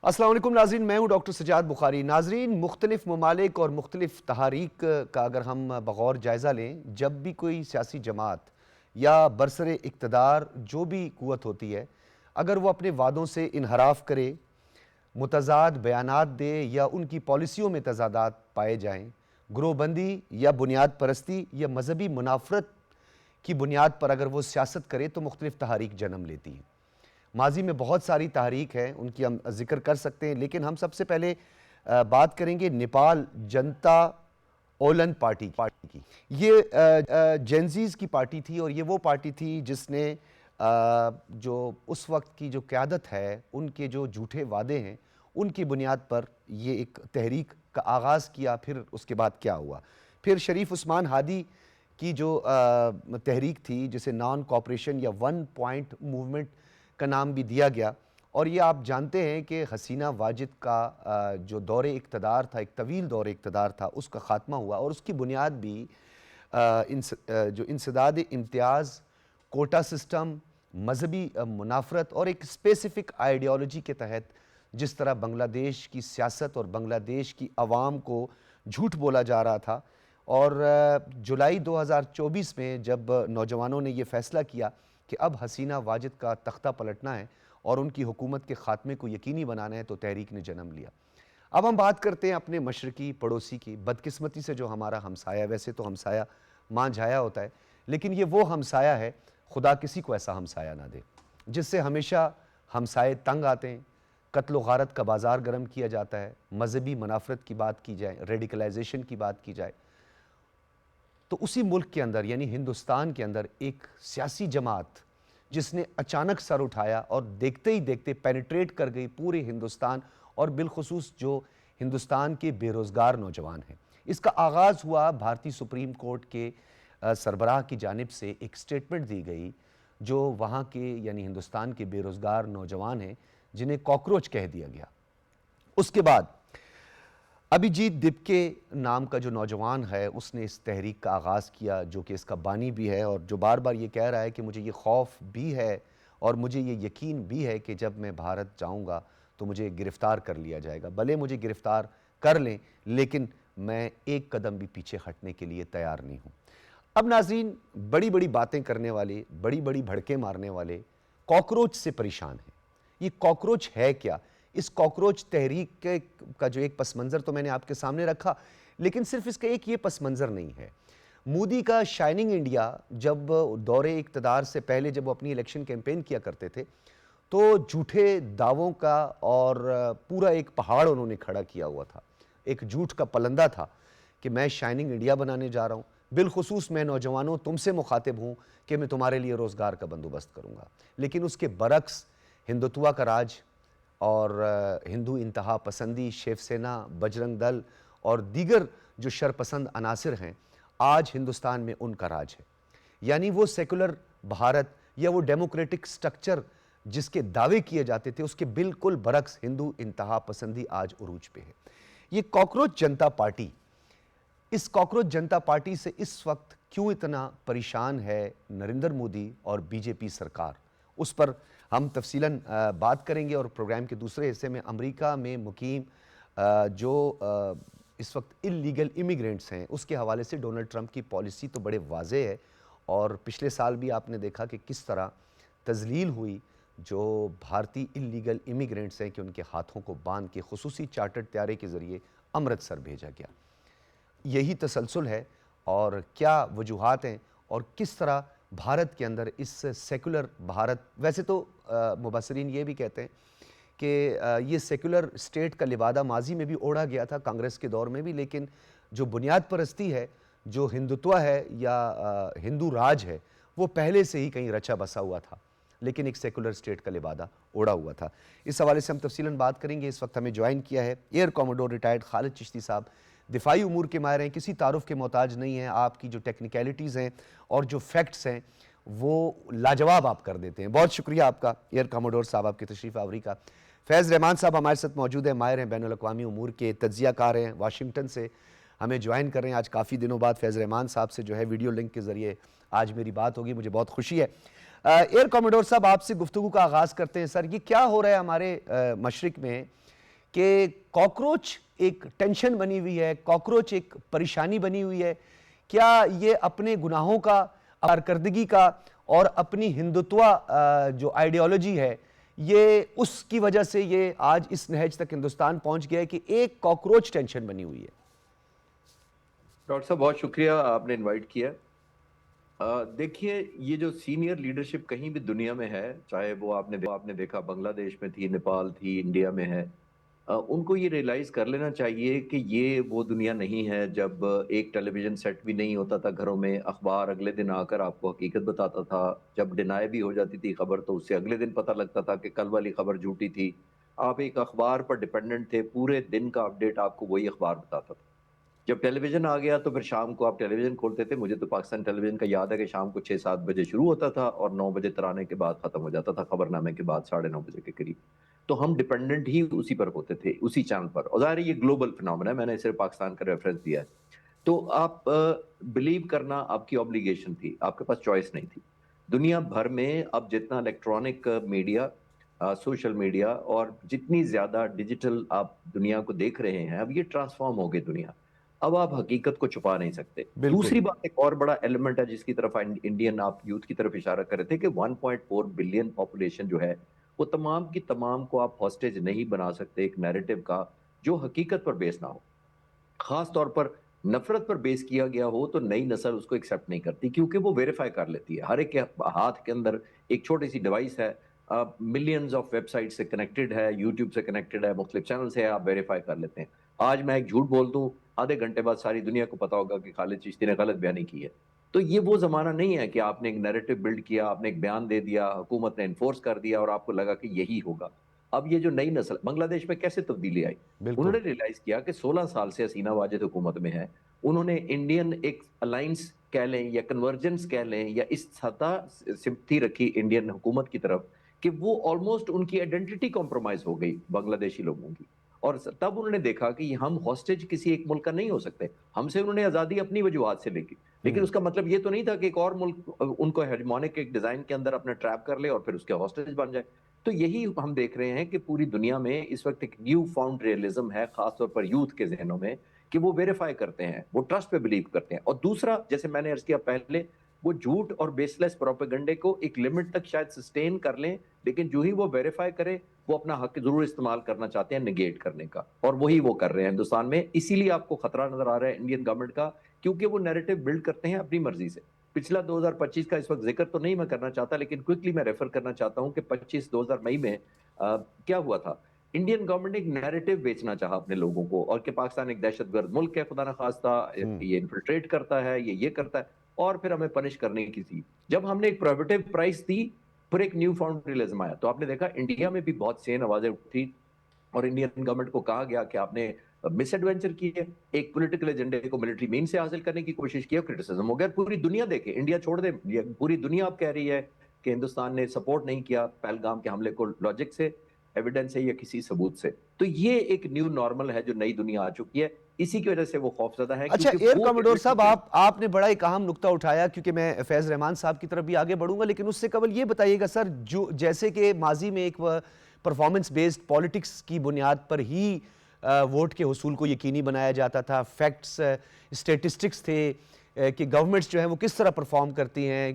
السلام علیکم ناظرین، میں ہوں ڈاکٹر سجاد بخاری۔ ناظرین، مختلف ممالک اور مختلف تحاریک کا اگر ہم بغور جائزہ لیں، جب بھی کوئی سیاسی جماعت یا برسر اقتدار جو بھی قوت ہوتی ہے، اگر وہ اپنے وعدوں سے انحراف کرے، متضاد بیانات دے یا ان کی پالیسیوں میں تضادات پائے جائیں، گروہ بندی یا بنیاد پرستی یا مذہبی منافرت کی بنیاد پر اگر وہ سیاست کرے تو مختلف تحاریک جنم لیتی ہیں۔ ماضی میں بہت ساری تحریک ہیں، ان کی ہم ذکر کر سکتے ہیں، لیکن ہم سب سے پہلے بات کریں گے نیپال جنتا اولن پارٹی کی۔ یہ جینزیز کی پارٹی تھی اور یہ وہ پارٹی تھی جس نے جو اس وقت کی جو قیادت ہے، ان کے جو جھوٹے وعدے ہیں، ان کی بنیاد پر یہ ایک تحریک کا آغاز کیا۔ پھر اس کے بعد کیا ہوا؟ پھر شریف عثمان ہادی کی جو تحریک تھی جسے نان کوآپریشن یا ون پوائنٹ موومنٹ کا نام بھی دیا گیا، اور یہ آپ جانتے ہیں کہ حسینہ واجد کا جو دور اقتدار تھا، ایک طویل دور اقتدار تھا، اس کا خاتمہ ہوا، اور اس کی بنیاد بھی جو انسداد امتیاز، کوٹا سسٹم، مذہبی منافرت اور ایک اسپیسیفک آئیڈیالوجی کے تحت جس طرح بنگلہ دیش کی سیاست اور بنگلہ دیش کی عوام کو جھوٹ بولا جا رہا تھا۔ اور جولائی 2024 میں جب نوجوانوں نے یہ فیصلہ کیا کہ اب حسینہ واجد کا تختہ پلٹنا ہے اور ان کی حکومت کے خاتمے کو یقینی بنانا ہے، تو تحریک نے جنم لیا۔ اب ہم بات کرتے ہیں اپنے مشرقی پڑوسی کی۔ بدقسمتی سے جو ہمارا ہمسایہ، ویسے تو ہمسایہ ماں جھایا ہوتا ہے، لیکن یہ وہ ہمسایہ ہے، خدا کسی کو ایسا ہمسایہ نہ دے، جس سے ہمیشہ ہمسائے تنگ آتے ہیں، قتل و غارت کا بازار گرم کیا جاتا ہے، مذہبی منافرت کی بات کی جائے، ریڈیکلائزیشن کی بات کی جائے، تو اسی ملک کے اندر یعنی ہندوستان کے اندر ایک سیاسی جماعت جس نے اچانک سر اٹھایا اور دیکھتے ہی دیکھتے پینیٹریٹ کر گئی پورے ہندوستان، اور بالخصوص جو ہندوستان کے بے روزگار نوجوان ہیں۔ اس کا آغاز ہوا بھارتی سپریم کورٹ کے سربراہ کی جانب سے ایک سٹیٹمنٹ دی گئی، جو وہاں کے یعنی ہندوستان کے بے روزگار نوجوان ہیں جنہیں کاکروچ کہہ دیا گیا۔ اس کے بعد ابھیجیت دپکے نام کا جو نوجوان ہے، اس نے اس تحریک کا آغاز کیا، جو کہ اس کا بانی بھی ہے، اور جو بار بار یہ کہہ رہا ہے کہ مجھے یہ خوف بھی ہے اور مجھے یہ یقین بھی ہے کہ جب میں بھارت جاؤں گا تو مجھے گرفتار کر لیا جائے گا، بھلے مجھے گرفتار کر لیں لیکن میں ایک قدم بھی پیچھے ہٹنے کے لیے تیار نہیں ہوں۔ اب ناظرین، بڑی بڑی باتیں کرنے والے، بڑی بڑی بھڑکے مارنے والے کاکروچ سے پریشان ہیں۔ یہ کاکروچ ہے کیا؟ اس کاکروچ تحریک کا جو ایک پس منظر تو میں نے آپ کے سامنے رکھا، لیکن صرف اس کا ایک یہ پس منظر نہیں ہے۔ مودی کا شائننگ انڈیا جب دور اقتدار سے پہلے جب وہ اپنی الیکشن کیمپین کیا کرتے تھے، تو جھوٹے دعووں کا اور پورا ایک پہاڑ انہوں نے کھڑا کیا ہوا تھا، ایک جھوٹ کا پلندہ تھا کہ میں شائننگ انڈیا بنانے جا رہا ہوں، بالخصوص میں نوجوانوں تم سے مخاطب ہوں کہ میں تمہارے لیے روزگار کا بندوبست کروں گا۔ لیکن اس کے برعکس ہندوتوا کا راج اور ہندو انتہا پسندی، شیو سینا، بجرنگ دل اور دیگر جو شرپسند عناصر ہیں، آج ہندوستان میں ان کا راج ہے۔ یعنی وہ سیکولر بھارت یا وہ ڈیموکریٹک سٹرکچر جس کے دعوے کیے جاتے تھے، اس کے بالکل برعکس ہندو انتہا پسندی آج عروج پہ ہے۔ یہ کاکروچ جنتا پارٹی، اس کاکروچ جنتا پارٹی سے اس وقت کیوں اتنا پریشان ہے نریندر مودی اور بی جے پی سرکار، اس پر ہم تفصیلاً بات کریں گے، اور پروگرام کے دوسرے حصے میں امریکہ میں مقیم جو اس وقت اللیگل امیگرینٹس ہیں، اس کے حوالے سے ڈونلڈ ٹرمپ کی پالیسی تو بڑے واضح ہے، اور پچھلے سال بھی آپ نے دیکھا کہ کس طرح تذلیل ہوئی جو بھارتی اللیگل امیگرینٹس ہیں، کہ ان کے ہاتھوں کو باندھ کے خصوصی چارٹرڈ طیارے کے ذریعے امرتسر بھیجا گیا۔ یہی تسلسل ہے، اور کیا وجوہات ہیں، اور کس طرح بھارت کے اندر اس سیکولر بھارت، ویسے تو مبصرین یہ بھی کہتے ہیں کہ یہ سیکولر اسٹیٹ کا لبادہ ماضی میں بھی اوڑھا گیا تھا کانگریس کے دور میں بھی، لیکن جو بنیاد پرستی ہے، جو ہندوتوا ہے یا ہندو راج ہے، وہ پہلے سے ہی کہیں رچا بسا ہوا تھا، لیکن ایک سیکولر اسٹیٹ کا لبادہ اوڑھا ہوا تھا۔ اس حوالے سے ہم تفصیلاً بات کریں گے۔ اس وقت ہمیں جوائن کیا ہے ایئر کوموڈور ریٹائرڈ خالد چشتی صاحب، دفاعی امور کے ماہر ہیں، کسی تعارف کے محتاج نہیں ہیں، آپ کی جو ٹیکنیکلٹیز ہیں اور جو فیکٹس ہیں وہ لاجواب آپ کر دیتے ہیں۔ بہت شکریہ آپ کا ایئر کوموڈور صاحب، آپ کی تشریف آوری کا۔ فیض رحمان صاحب ہمارے ساتھ موجود ہیں، ماہر ہیں، بین الاقوامی امور کے تجزیہ کار ہیں، واشنگٹن سے ہمیں جوائن کر رہے ہیں۔ آج کافی دنوں بعد فیض رحمان صاحب سے جو ہے ویڈیو لنک کے ذریعے آج میری بات ہوگی، مجھے بہت خوشی ہے۔ ایئر کوموڈور صاحب، آپ سے گفتگو کا آغاز کرتے ہیں۔ سر، یہ کیا ہو رہا ہے ہمارے مشرق میں کہ کاکروچ ایک ٹینشن بنی ہوئی ہے, کاکروچ ایک پریشانی بنی ہوئی ہے. کیا یہ اپنے گناہوں کا, کارکردگی کا اور اپنی ہندوتوا جو آئیڈیالوجی ہے, یہ اس کی وجہ سے یہ آج اس نہج تک ہندوستان پہنچ گیا ہے کہ ایک کاکروچ ٹینشن بنی ہوئی ہے؟ ڈاکٹر صاحب بہت شکریہ آپ نے انوائٹ کیا. دیکھیے یہ جو سینئر لیڈرشپ کہیں بھی دنیا میں ہے, چاہے وہ آپ نے دیکھا بنگلہ دیش میں تھی, نیپال تھی, انڈیا میں ہے, ان کو یہ ریئلائز کر لینا چاہیے کہ یہ وہ دنیا نہیں ہے جب ایک ٹیلی ویژن سیٹ بھی نہیں ہوتا تھا گھروں میں, اخبار اگلے دن آ کر آپ کو حقیقت بتاتا تھا, جب ڈینائی بھی ہو جاتی تھی خبر تو اس سے اگلے دن پتہ لگتا تھا کہ کل والی خبر جھوٹی تھی. آپ ایک اخبار پر ڈیپینڈنٹ تھے, پورے دن کا اپڈیٹ آپ کو وہی اخبار بتاتا تھا. جب ٹیلی ویژن آ گیا تو پھر شام کو آپ ٹیلی ویژن کھولتے تھے, مجھے تو پاکستان ٹیلی ویژن کا یاد ہے کہ شام کو 6-7 بجے شروع ہوتا تھا اور 9 بجے ترانے کے بعد ختم ہو جاتا تھا, خبر نامے کے بعد 9:30 بجے کے قریب. تو ہم ڈیپینڈنٹ ہی اسی پر ہوتے تھے, اسی چینل پر. اور ظاہر ہے یہ گلوبل فنامنا ہے, میں نے صرف پاکستان کا ریفرنس دیا ہے. تو آپ بلیو کرنا آپ کی آبلیگیشن تھی, آپ کے پاس چوائس نہیں تھی. دنیا بھر میں اب جتنا الیکٹرانک میڈیا, سوشل میڈیا اور جتنی زیادہ ڈیجیٹل آپ دنیا کو دیکھ رہے ہیں, اب یہ ٹرانسفارم ہو گئی دنیا. اب آپ حقیقت کو چھپا نہیں سکتے. بالکل. دوسری بات, ایک اور بڑا ایلیمنٹ ہے جس کی طرف انڈین آپ یوتھ کی طرف اشارہ کر رہے تھے کہ 1.4 بلین پاپولیشن جو ہے وہ تمام کی تمام کو آپ ہاسٹیج نہیں بنا سکتے ایک نیریٹو کا جو حقیقت پر بیس نہ ہو. خاص طور پر نفرت پر بیس کیا گیا ہو تو نئی نسل اس کو ایکسیپٹ نہیں کرتی, کیونکہ وہ ویریفائی کر لیتی ہے. ہر ایک کے ہاتھ کے اندر ایک چھوٹی سی ڈیوائس ہے, ملینز آف ویب سائٹ سے کنیکٹڈ ہے, یوٹیوب سے کنیکٹڈ ہے, مختلف چینل سے آپ ویریفائی کر لیتے ہیں. آج میں ایک جھوٹ بول دوں, آدھے گھنٹے بعد ساری دنیا کو پتا ہوگا کہ خالد چشتی نے غلط بیانی کی ہے. تو یہ وہ زمانہ نہیں ہے کہ آپ نے ایک نیریٹو بلڈ کیا, آپ نے ایک بیان دے دیا, حکومت نے انفورس کر دیا اور آپ کو لگا کہ یہی ہوگا. اب یہ جو نئی نسل, بنگلہ دیش میں کیسے تبدیلی آئی, انہوں بالکل. نے ریلائز کیا کہ 16 سال سے حسینہ واجد حکومت میں ہے. انہوں نے انڈین ایک الائنس کہہ لیں یا کنورجنس کہہ لیں یا اس سطح سمپتھی رکھی انڈین حکومت کی طرف کہ وہ آلموسٹ ان کی آئیڈینٹی کمپرومائز ہو گئی بنگلہ دیشی لوگوں کی. اور تب انہوں نے دیکھا کہ ہم ہاسٹیج کسی ایک ملک کا نہیں ہو سکتے. ہم سے انہوں نے آزادی اپنی وجوہات سے لے کی, لیکن اس کا مطلب یہ تو نہیں تھا کہ ایک اور ملک ان کو ہیجمونک ایک ڈیزائن کے اندر اپنا ٹریپ کر لے اور پھر اس کے ہاسٹیج بن جائے. تو یہی ہم دیکھ رہے ہیں کہ پوری دنیا میں اس وقت ایک نیو فاؤنڈ ریئلزم ہے, خاص طور پر یوتھ کے ذہنوں میں, کہ وہ ویریفائی کرتے ہیں, وہ ٹرسٹ پہ بلیو کرتے ہیں. اور دوسرا, جیسے میں نے عرض کیا پہلے, وہ جھوٹ اور بیس لیس پروپیگنڈے کو ایک لمٹ تک شاید سسٹین کر لیں, لیکن جو ہی وہ ویریفائی کرے وہ اپنا حق ضرور استعمال کرنا چاہتے ہیں نیگیٹ کرنے کا, اور وہی وہ کر رہے ہیں ہندوستان میں. اسی لیے آپ کو خطرہ نظر آ رہا ہے انڈین گورنمنٹ کا, کیونکہ وہ نیریٹو بلڈ کرتے ہیں اپنی مرضی سے. پچھلا 2025 کا اس وقت ذکر تو نہیں میں کرنا چاہتا, لیکن کوئکلی میں ریفر کرنا چاہتا ہوں کہ 20 مئی میں کیا ہوا تھا. انڈین گورنمنٹ نے ایک نیریٹو بیچنا چاہا اپنے لوگوں کو, اور کہ پاکستان ایک دہشت گرد ملک ہے خدا نخواستہ, یہ انفلٹریٹ کرتا ہے, یہ کرتا ہے, اور پھر ہمیں پنش کرنے کی تھی. جب ہم نے ایک پروہیبٹیو پرائس دی, پھر ایک نیو فاؤنڈ ریئلزم آیا. تو آپ نے دیکھا انڈیا میں بھی بہت سین آوازیں اٹھی اور انڈین گورنمنٹ کو کہا گیا کہ آپ نے مس ایڈونچر کی ہے, ایک پولیٹیکل ایجنڈے کو ملٹری مین سے حاصل کرنے کی کوشش کی, کرٹیسزم ہو گیا. پوری دنیا دیکھے, انڈیا چھوڑ دے, پوری دنیا اب کہہ رہی ہے کہ ہندوستان نے سپورٹ نہیں کیا پہلگام کے حملے کو لاجک سے, ایویڈنس سے یا کسی ثبوت سے. تو یہ ایک نیو نارمل ہے جو نئی دنیا آ چکی ہے, اسی کی وجہ سے وہ خوفزدہ ہے. اچھا ایئر کاموڈور صاحب, آپ نے بڑا ایک اہم نقطہ اٹھایا, کیونکہ میں فیض رحمان صاحب کی طرف بھی آگے بڑھوں گا, لیکن اس سے قبل یہ بتائیے گا سر, جو جیسے کہ ماضی میں ایک پرفارمنس بیسڈ پالیٹکس کی بنیاد پر ہی ووٹ کے حصول کو یقینی بنایا جاتا تھا, فیکٹس, اسٹیٹسٹکس تھے کہ گورنمنٹس جو ہیں وہ کس طرح پرفارم کرتی ہیں,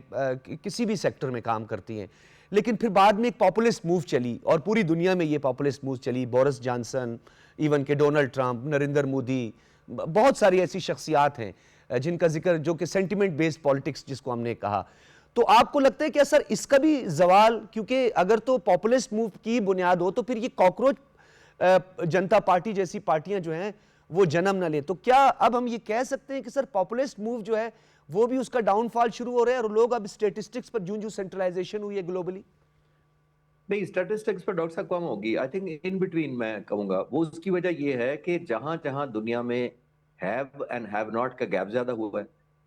کسی بھی سیکٹر میں کام کرتی ہیں. لیکن پھر بعد میں ایک پاپولسٹ موو چلی, اور پوری دنیا میں یہ پاپولسٹ موو چلی, بورس جانسن, ایون کہ ڈونلڈ ٹرمپ, نریندر مودی, بہت ساری ایسی شخصیات ہیں جن کا ذکر, جو کہ سینٹیمنٹ بیسڈ پالیٹکس جس کو ہم نے کہا. تو آپ کو لگتا ہے کہ سر اس کا بھی زوال, کیونکہ اگر تو پاپولسٹ موو کی بنیاد ہو تو پھر یہ کاکروچ جنتا پارٹی جیسی پارٹیاں جو ہیں وہ جنم نہ لیں, تو کیا اب ہم یہ کہہ سکتے ہیں کہ سر پاپولسٹ موو جو ہے وہ بھی اس کا ڈاؤن فال شروع ہو رہا ہے, اور لوگ اب اسٹیٹسٹکس پر جو سینٹرلائزیشن ہوئی ہے گلوبلی؟ نہیں, اسٹیٹسٹکس پر ڈاکٹر صاحب کم ہوگی. آئی تھنک ان بٹوین میں کہوں گا, وہ اس کی وجہ یہ ہے کہ جہاں جہاں دنیا میں ہیو اینڈ ہیو ناٹ کا گیپ زیادہ ہوا ہے,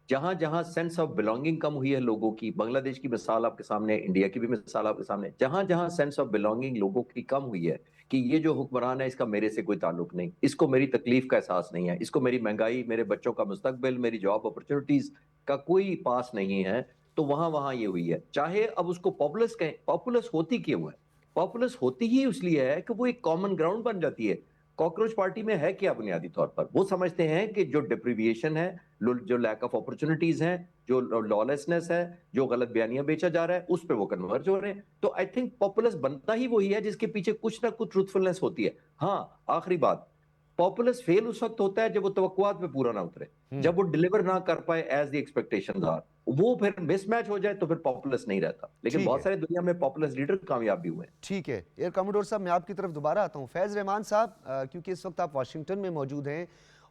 جہاں جہاں سینس آف بلونگنگ کم ہوئی ہے لوگوں کی, بنگلہ دیش کی مثال آپ کے سامنے, انڈیا کی بھی مثال آپ کے سامنے, جہاں جہاں سینس آف بلونگنگ لوگوں کی کم ہوئی ہے کہ یہ جو حکمران ہے اس کا میرے سے کوئی تعلق نہیں, اس کو میری تکلیف کا احساس نہیں ہے, اس کو میری مہنگائی, میرے بچوں کا مستقبل, میری جاب اپرچونٹیز کا کوئی پاس نہیں ہے, تو وہاں وہاں یہ ہوئی ہے. چاہے اب اس کو پاپولس کہیں, پاپولس ہوتی کیوں ہے؟ پاپولس ہوتی ہی اس لیے ہے کہ وہ ایک کامن گراؤنڈ بن جاتی ہے. کاکروچ پارٹی میں ہے کیا بنیادی طور پر؟ وہ سمجھتے ہیں کہ جو ڈپریویشن ہے، جو لیک آف اپرچونٹیز ہیں، جو لالیسنس ہے، جو غلط بیانیاں بیچا جا رہا ہے، اس پہ وہ کنورج ہو رہے ہیں. تو آئی تھنک پاپولس بنتا ہی وہی ہے جس کے پیچھے کچھ نہ کچھ ٹروتفلنس ہوتی ہے. ہاں، آخری بات، پاپولس فیل اس وقت ہوتا ہے جب وہ توقعات پہ پورا نہ اترے، جب وہ ڈلیور نہ کر پائے ایز دی ایکسپیکٹیشنز آر، وہ پھر مس میچ ہو جائے تو پھر پاپولس نہیں رہتا. لیکن ٹھیک بہت ہے، سارے دنیا میں پاپولس لیڈر کامیاب بھی ہوئے ہیں. ٹھیک ہے ایئر کاموڈور صاحب، میں آپ کی طرف دوبارہ آتا ہوں. فیض رحمان صاحب، کیونکہ اس وقت آپ واشنگٹن میں موجود ہیں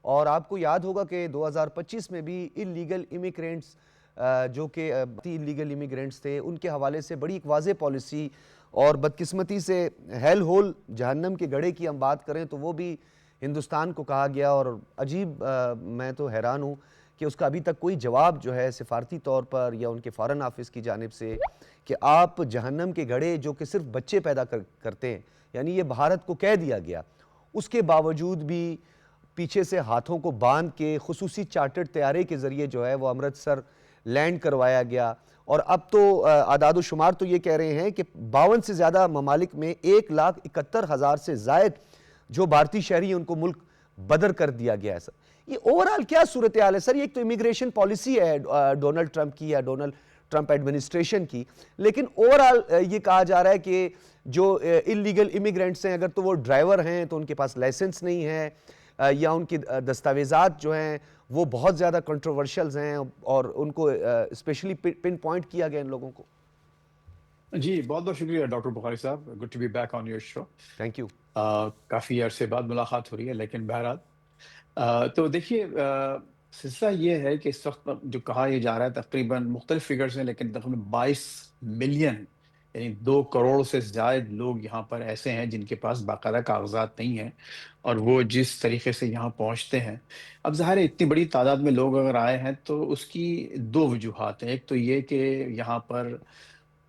اور آپ کو یاد ہوگا کہ 2025 میں بھی انلیگل امیگرینٹس جو کہ انلیگل امیگرینٹس تھے، ان کے حوالے سے بڑی ایک واضح پالیسی، اور بدقسمتی سے ہیل ہول جہنم کے گڑھے کی ہم بات کریں تو وہ بھی ہندوستان کو کہا گیا. اور عجیب، میں تو حیران ہوں کہ اس کا ابھی تک کوئی جواب جو ہے سفارتی طور پر یا ان کے فارن آفس کی جانب سے، کہ آپ جہنم کے گڑھے جو کہ صرف بچے پیدا کرتے ہیں، یعنی یہ بھارت کو کہہ دیا گیا، اس کے باوجود بھی پیچھے سے ہاتھوں کو باندھ کے خصوصی چارٹرڈ طیارے کے ذریعے جو ہے وہ امرتسر لینڈ کروایا گیا. اور اب تو اعداد و شمار تو یہ کہہ رہے ہیں کہ 52 سے زیادہ ممالک میں 1,71,000 سے زائد جو بھارتی شہری ہیں ان کو ملک بدر کر دیا گیا ہے. سر یہ اوورآل کیا صورتحال ہے؟ سر یہ ایک تو امیگریشن پالیسی ہے ڈونلڈ ٹرمپ کی یا ڈونلڈ ٹرمپ ایڈمنسٹریشن کی، لیکن اوورآل یہ کہا جا رہا ہے کہ جو انلیگل امیگرینٹس ہیں، اگر تو وہ ڈرائیور ہیں تو ان کے پاس لائسنس نہیں ہے، یا ان کی دستاویزات جو ہیں وہ بہت زیادہ کنٹروورشلز ہیں، اور ان کو اسپیشلی پن پوائنٹ کیا گیا ان لوگوں کو. جی بہت بہت شکریہ ڈاکٹر بخاری صاحب، good to be back on your show. Thank you. کافی عرصے بعد ملاقات ہو رہی ہے، لیکن بہرحال تو دیکھیے، سلسلہ یہ ہے کہ اس وقت جو کہا یہ جا رہا ہے تقریباً مختلف فگرز ہیں، لیکن تقریباً 22 ملین یعنی 2 کروڑ سے زائد لوگ یہاں پر ایسے ہیں جن کے پاس باقاعدہ کاغذات نہیں ہیں، اور وہ جس طریقے سے یہاں پہنچتے ہیں. اب ظاہر ہے اتنی بڑی تعداد میں لوگ اگر آئے ہیں تو اس کی 2 وجوہات ہیں. ایک تو یہ کہ یہاں پر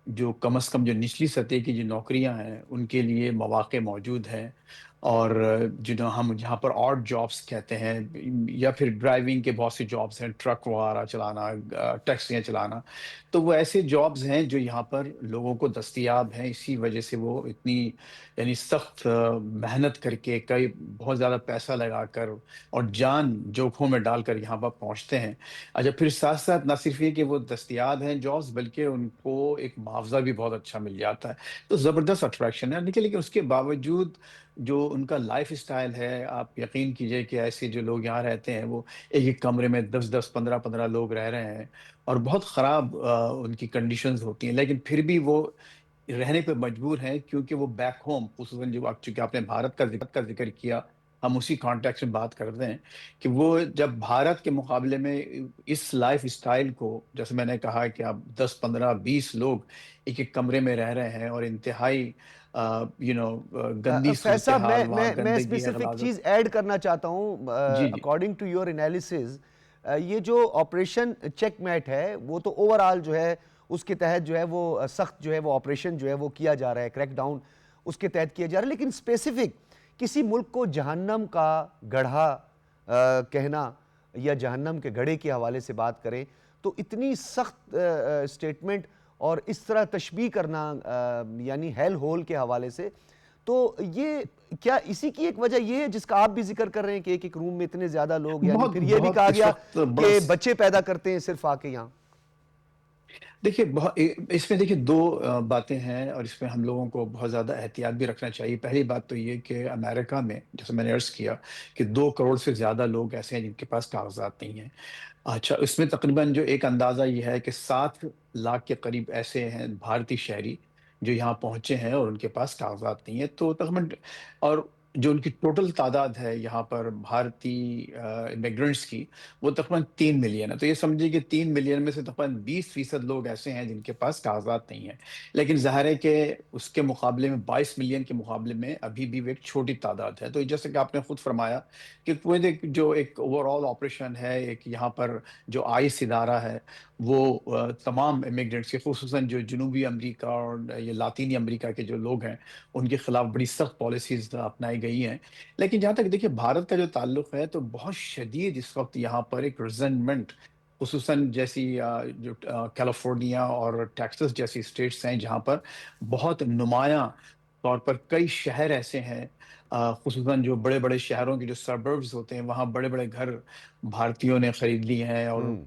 جو کم از کم جو نچلی سطح کی جو نوکریاں ہیں ان کے لیے مواقع موجود ہیں، اور جو ہم جہاں پر آڈ جابس کہتے ہیں، یا پھر ڈرائیونگ کے بہت سے جابس ہیں، ٹرک وغیرہ چلانا، ٹیکسیاں چلانا، تو وہ ایسے جابز ہیں جو یہاں پر لوگوں کو دستیاب ہیں. اسی وجہ سے وہ اتنی یعنی سخت محنت کر کے، کئی بہت زیادہ پیسہ لگا کر اور جان جوکھوں میں ڈال کر یہاں پر پہنچتے ہیں. اچھا، پھر ساتھ ساتھ نہ صرف یہ کہ وہ دستیاب ہیں جابس، بلکہ ان کو ایک معاوضہ بھی بہت اچھا مل جاتا ہے. تو زبردست اٹریکشن ہے. لیکن اس کے باوجود جو ان کا لائف اسٹائل ہے، آپ یقین کیجئے کہ ایسے جو لوگ یہاں رہتے ہیں وہ ایک ایک کمرے میں 10 15 لوگ رہ رہے ہیں، اور بہت خراب ان کی کنڈیشنز ہوتی ہیں، لیکن پھر بھی وہ رہنے پہ مجبور ہیں، کیونکہ وہ بیک ہوم، خصوصاً جو چونکہ آپ نے بھارت کا ذکر کیا، ہم اسی کانٹیکس میں بات کرتے ہیں کہ وہ جب بھارت کے مقابلے میں اس لائف اسٹائل کو، جیسے میں نے کہا کہ آپ 10 15 20 لوگ ایک ایک کمرے میں رہ رہے ہیں، اور انتہائی گندی فیض صاحب، صورتحال، وہاں میں اس میں گندگی ہے، صرف ایک غلاظت. چیز ایڈ کرنا چاہتا ہوں. جی جی اکارڈنگ ٹو یور انالیسز، یہ جو آپریشن چیک میٹ ہے وہ تو اوورآل جو ہے اس کے تحت جو ہے وہ سخت جو ہے وہ آپریشن جو ہے وہ کیا جا رہا ہے، کریک ڈاؤن اس کے تحت کیا جا رہا ہے. لیکن اسپیسیفک کسی ملک کو جہنم کا گڑھا کہنا یا جہنم کے گڑھے کے حوالے سے بات کریں تو اتنی سخت سٹیٹمنٹ اور اس طرح تشبیہ کرنا یعنی ہیل ہول کے حوالے سے، تو یہ کیا اسی کی ایک وجہ یہ ہے جس کا آپ بھی ذکر کر رہے ہیں کہ ایک ایک روم میں اتنے زیادہ لوگ، یعنی بہت پھر یہ بھی بہت کہا اس گیا وقت بڑا کہ بچے پیدا کرتے ہیں صرف آ کے یہاں؟ دیکھیے، اس میں دیکھیے 2 باتیں ہیں، اور اس میں ہم لوگوں کو بہت زیادہ احتیاط بھی رکھنا چاہیے. پہلی بات تو یہ کہ امریکہ میں، جیسے میں نے عرض کیا، کہ 2 کروڑ سے زیادہ لوگ ایسے ہیں جن کے پاس کاغذات نہیں ہیں. اچھا، اس میں تقریباً جو ایک اندازہ یہ ہے کہ 7 لاکھ کے قریب ایسے ہیں بھارتی شہری جو یہاں پہنچے ہیں اور ان کے پاس کاغذات نہیں ہیں. تو تقریباً، اور جو ان کی ٹوٹل تعداد ہے یہاں پر بھارتی امیگرنٹس کی، وہ تقریباً 3 ملین ہے. تو یہ سمجھیے کہ 3 ملین میں سے تقریباً 20% لوگ ایسے ہیں جن کے پاس کاغذات نہیں ہیں. لیکن ظاہر ہے کہ اس کے مقابلے میں 22 ملین کے مقابلے میں ابھی بھی وہ ایک چھوٹی تعداد ہے. تو جیسے کہ آپ نے خود فرمایا کہ وہ جو ایک اوور آل آپریشن ہے، ایک یہاں پر جو آئس ادارہ ہے، وہ تمام امیگرنٹس کے، خصوصاً جو جنوبی امریکہ اور یہ لاطینی امریکہ کے جو لوگ ہیں، ان کے خلاف بڑی سخت پالیسیز اپنائی گئی ہیں. لیکن جہاں تک دیکھیے بھارت کا جو تعلق ہے، تو بہت شدید اس وقت یہاں پر ایک ریزنمنٹ، خصوصاً جیسی جو کیلیفورنیا اور ٹیکسس جیسی اسٹیٹس ہیں جہاں پر بہت نمایاں طور پر کئی شہر ایسے ہیں خصوصاً جو بڑے بڑے شہروں کے جو سربربز ہوتے ہیں وہاں بڑے بڑے گھر بھارتیوں نے خرید لیے ہیں اور ہوں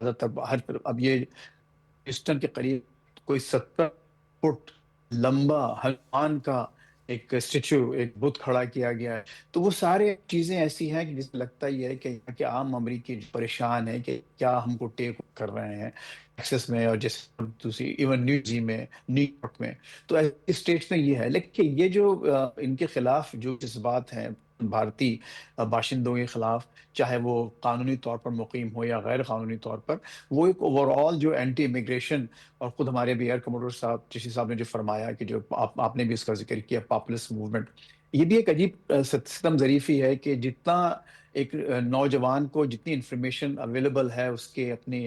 زیادہ تر ہر طرف اب یہ ہیوسٹن کے قریب کوئی 70 فٹ لمبا ہنومان کا ایک اسٹیچو ایک بت کھڑا کیا گیا ہے. تو وہ سارے چیزیں ایسی ہیں کہ جس میں لگتا ہی ہے کہ یہاں کے عام امریکی پریشان ہے کہ کیا ہم کو ٹیک کر رہے ہیں ٹیکسس میں اور جیسے دوسری ایون نیو جی میں نیو یارک میں. تو ایسے اسٹیٹس میں یہ ہے لیکن یہ جو ان کے خلاف جو جذبات ہیں بھارتی باشندوں کے خلاف چاہے وہ قانونی طور پر مقیم ہو یا غیر قانونی طور پر وہ ایک اوور آل جو اینٹی امیگریشن اور خود ہمارے بھی ایئر کموڈور صاحب جشی صاحب نے جو فرمایا کہ جو آپ نے بھی اس کا ذکر کیا پاپولسٹ موومنٹ یہ بھی ایک عجیب ستم ظریفی ہے کہ جتنا ایک نوجوان کو جتنی انفارمیشن اویلیبل ہے اس کے اپنے